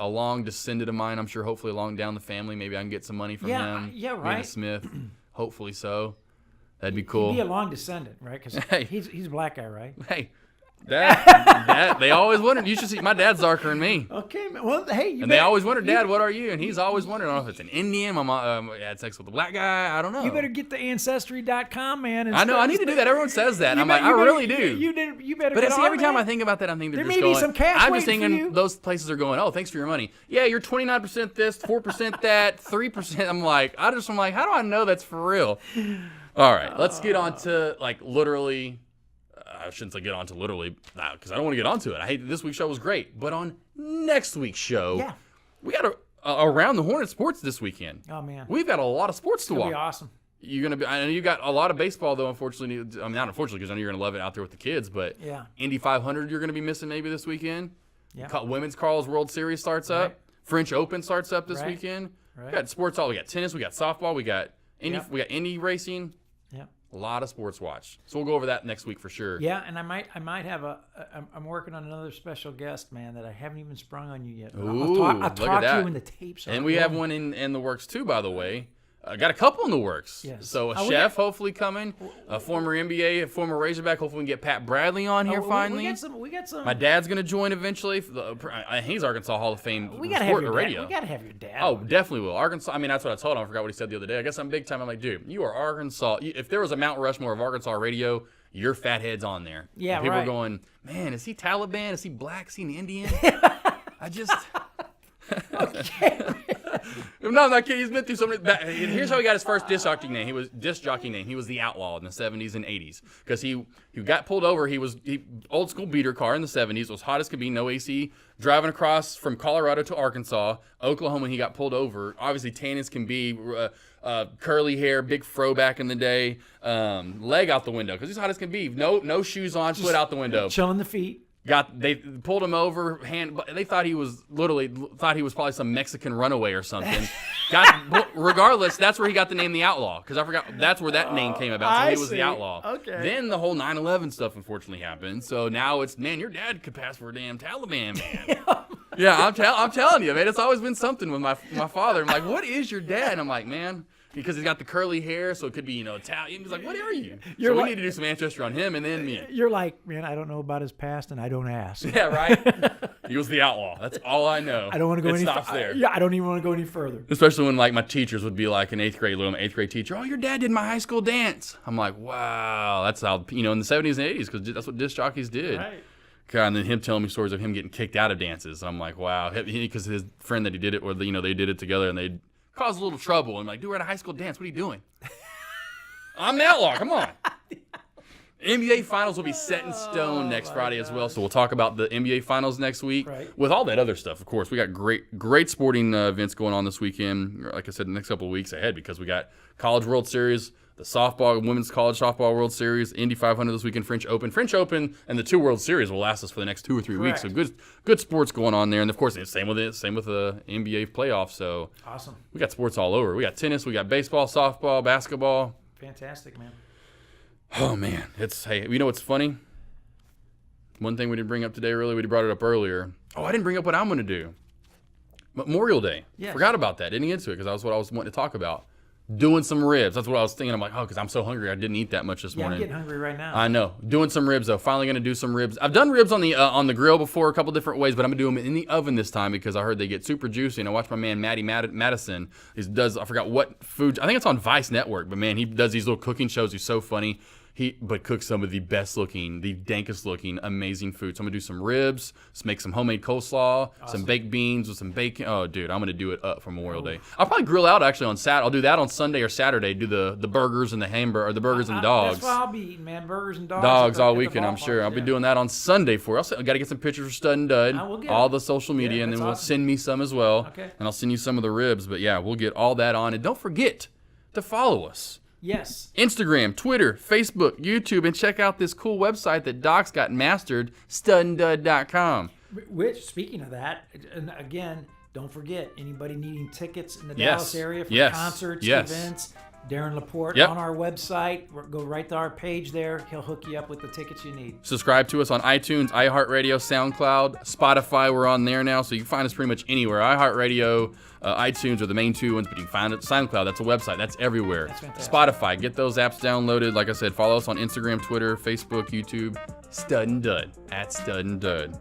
long descendant of mine. I'm sure, hopefully, along down the family, maybe I can get some money from him. Yeah, right. Being a Smith, hopefully so. That'd be cool. He'd be a long descendant, right? Because he's a black guy, right? Hey. That they always wondered. You should see my dad's darker than me. Okay, well, hey, they always wondered, Dad, what are you? And he's always wondered. I don't know if it's an Indian. My mom had sex with a black guy. I don't know. You better get the Ancestry.com, man. I know. I need to do that. Everyone says that. I'm like, I really do. You better. But see, every time I think about that, I'm thinking they're just going. There may be some cash. I'm just thinking those places are going. Oh, thanks for your money. Yeah, you're 29% this, 4% that, 3%. I'm like, how do I know that's for real? All right, let's get on to literally. I shouldn't say get on to literally, because I don't want to get onto it. I hate that this week's show was great. But on next week's show, we got Around the Hornet Sports this weekend. Oh, man. We've got a lot of sports to watch. It'll be awesome. I know you got a lot of baseball, though, unfortunately. I mean, not unfortunately, because I know you're going to love it out there with the kids. But Indy 500 you're going to be missing maybe this weekend. Yeah. Women's Carl's World Series starts up. Right. French Open starts up this weekend. Right. We got sports all. We got tennis. We got softball. We got Indy. We got Indy racing. Yeah. A lot of sports watch. So we'll go over that next week for sure. Yeah, and I might have I'm working on another special guest, man, that I haven't even sprung on you yet. Ooh, I'll talk to you when the tapes are And we have one in the works too, by the way. Got a couple in the works. Yes. So a chef hopefully coming, a former NBA, a former Razorback. Hopefully we can get Pat Bradley on here finally. We got some. My dad's gonna join eventually. He's Arkansas Hall of Fame. We gotta have your dad. We gotta have your dad. Oh, definitely will. Arkansas. I mean, that's what I told him. I forgot what he said the other day. I guess I'm big time. I'm like, dude, you are Arkansas. If there was a Mount Rushmore of Arkansas radio, your fat head's on there. Yeah, and people right. are going, man, is he Taliban? Is he black? Is he an Indian? I just. Okay. No, I'm not kidding. He's been through so many. Here's how he got his first disc jockey name. He was the Outlaw in the 70s and 80s because he got pulled over. He old school beater car in the 70s. It was hot as could be, no AC. Driving across from Colorado to Arkansas, Oklahoma. He got pulled over. Obviously, tan as can be. Curly hair, big fro back in the day. Leg out the window because he's hot as can be. No shoes on, foot out the window. Chilling the feet. They pulled him over. They thought he was probably some Mexican runaway or something. Regardless, that's where he got the name the Outlaw because I forgot that's where that name came about. So he was the Outlaw. Okay. Then the whole 9/11 stuff unfortunately happened. So now it's your dad could pass for a damn Taliban man. Yeah, I'm telling you, man. It's always been something with my father. I'm like, what is your dad? And I'm like, man. Because he's got the curly hair, so it could be, Italian. He's like, what are you? We need to do some ancestry on him and then me. You're like, man, I don't know about his past, and I don't ask. Yeah, right? He was the Outlaw. That's all I know. I don't want to go any stops there. Yeah, I don't even want to go any further. Especially when, my teachers would be like in 8th grade, little 8th grade teacher, oh, your dad did my high school dance. I'm like, wow. That's how, in the 70s and 80s, because that's what disc jockeys did. Right. God, and then him telling me stories of him getting kicked out of dances. I'm like, wow. Because his friend that he did it, or, they did it together, and they caused a little trouble. I'm like, dude, we're at a high school dance. What are you doing? I'm the Outlaw. Come on. NBA Finals will be set in stone next Friday as well. So we'll talk about the NBA Finals next week with all that other stuff. Of course, we got great sporting events going on this weekend. Like I said, the next couple of weeks ahead because we got College World Series, the Women's College Softball World Series, Indy 500 this weekend, French Open, and the 2 World Series will last us for the next 2 or 3 weeks. So good sports going on there, and of course, same with the NBA playoffs. So awesome. We got sports all over. We got tennis, we got baseball, softball, basketball. Fantastic, man. Oh man, you know what's funny? One thing we didn't bring up today, really, we brought it up earlier. Oh, I didn't bring up what I'm going to do. Memorial Day. Yes. Forgot about that. Didn't get into it because that was what I was wanting to talk about. Doing some ribs. That's what I was thinking. I'm like, because I'm so hungry. I didn't eat that much this morning. I'm getting hungry right now. I know. Doing some ribs, though. Finally going to do some ribs. I've done ribs on the grill before a couple different ways, but I'm going to do them in the oven this time because I heard they get super juicy. And I watched my man, Matty Madison. I forgot what food. I think it's on Vice Network, but man, he does these little cooking shows. He's so funny. But cooks some of the best looking, the dankest looking, amazing food. So I'm going to do some ribs, make some homemade coleslaw, some baked beans with some bacon. Oh, dude, I'm going to do it up for Memorial Day. I'll probably grill out actually on Saturday. I'll do that on Sunday or Saturday. Do the burgers and the hamburger, or the burgers and dogs. That's what I'll be eating, man. Burgers and dogs. Dogs all weekend, I'm sure. I'll be doing that on Sunday for you. I got to get some pictures for Stud and Dud, all the social media, and then we'll send me some as well. Okay. And I'll send you some of the ribs. But yeah, we'll get all that on. And don't forget to follow us. Yes. Instagram, Twitter, Facebook, YouTube, and check out this cool website that Doc's got mastered, studanddud.com. Which, speaking of that, and again, don't forget, anybody needing tickets in the Dallas area for concerts, events, Darren Laporte on our website. Go right to our page there. He'll hook you up with the tickets you need. Subscribe to us on iTunes, iHeartRadio, SoundCloud, Spotify. We're on there now, so you can find us pretty much anywhere. iHeartRadio, iTunes are the main 2 ones, but you can find it. SoundCloud, that's a website. That's everywhere. That's Spotify, get those apps downloaded. Like I said, follow us on Instagram, Twitter, Facebook, YouTube. Stud and Dud, at Stud and Dud.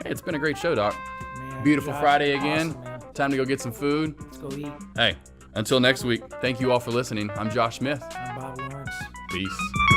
Hey, it's been a great show, Doc. Man, Beautiful Josh, Friday again. Awesome, Time to go get some food. Let's go eat. Hey, until next week, thank you all for listening. I'm Josh Smith. I'm Bob Lawrence. Peace.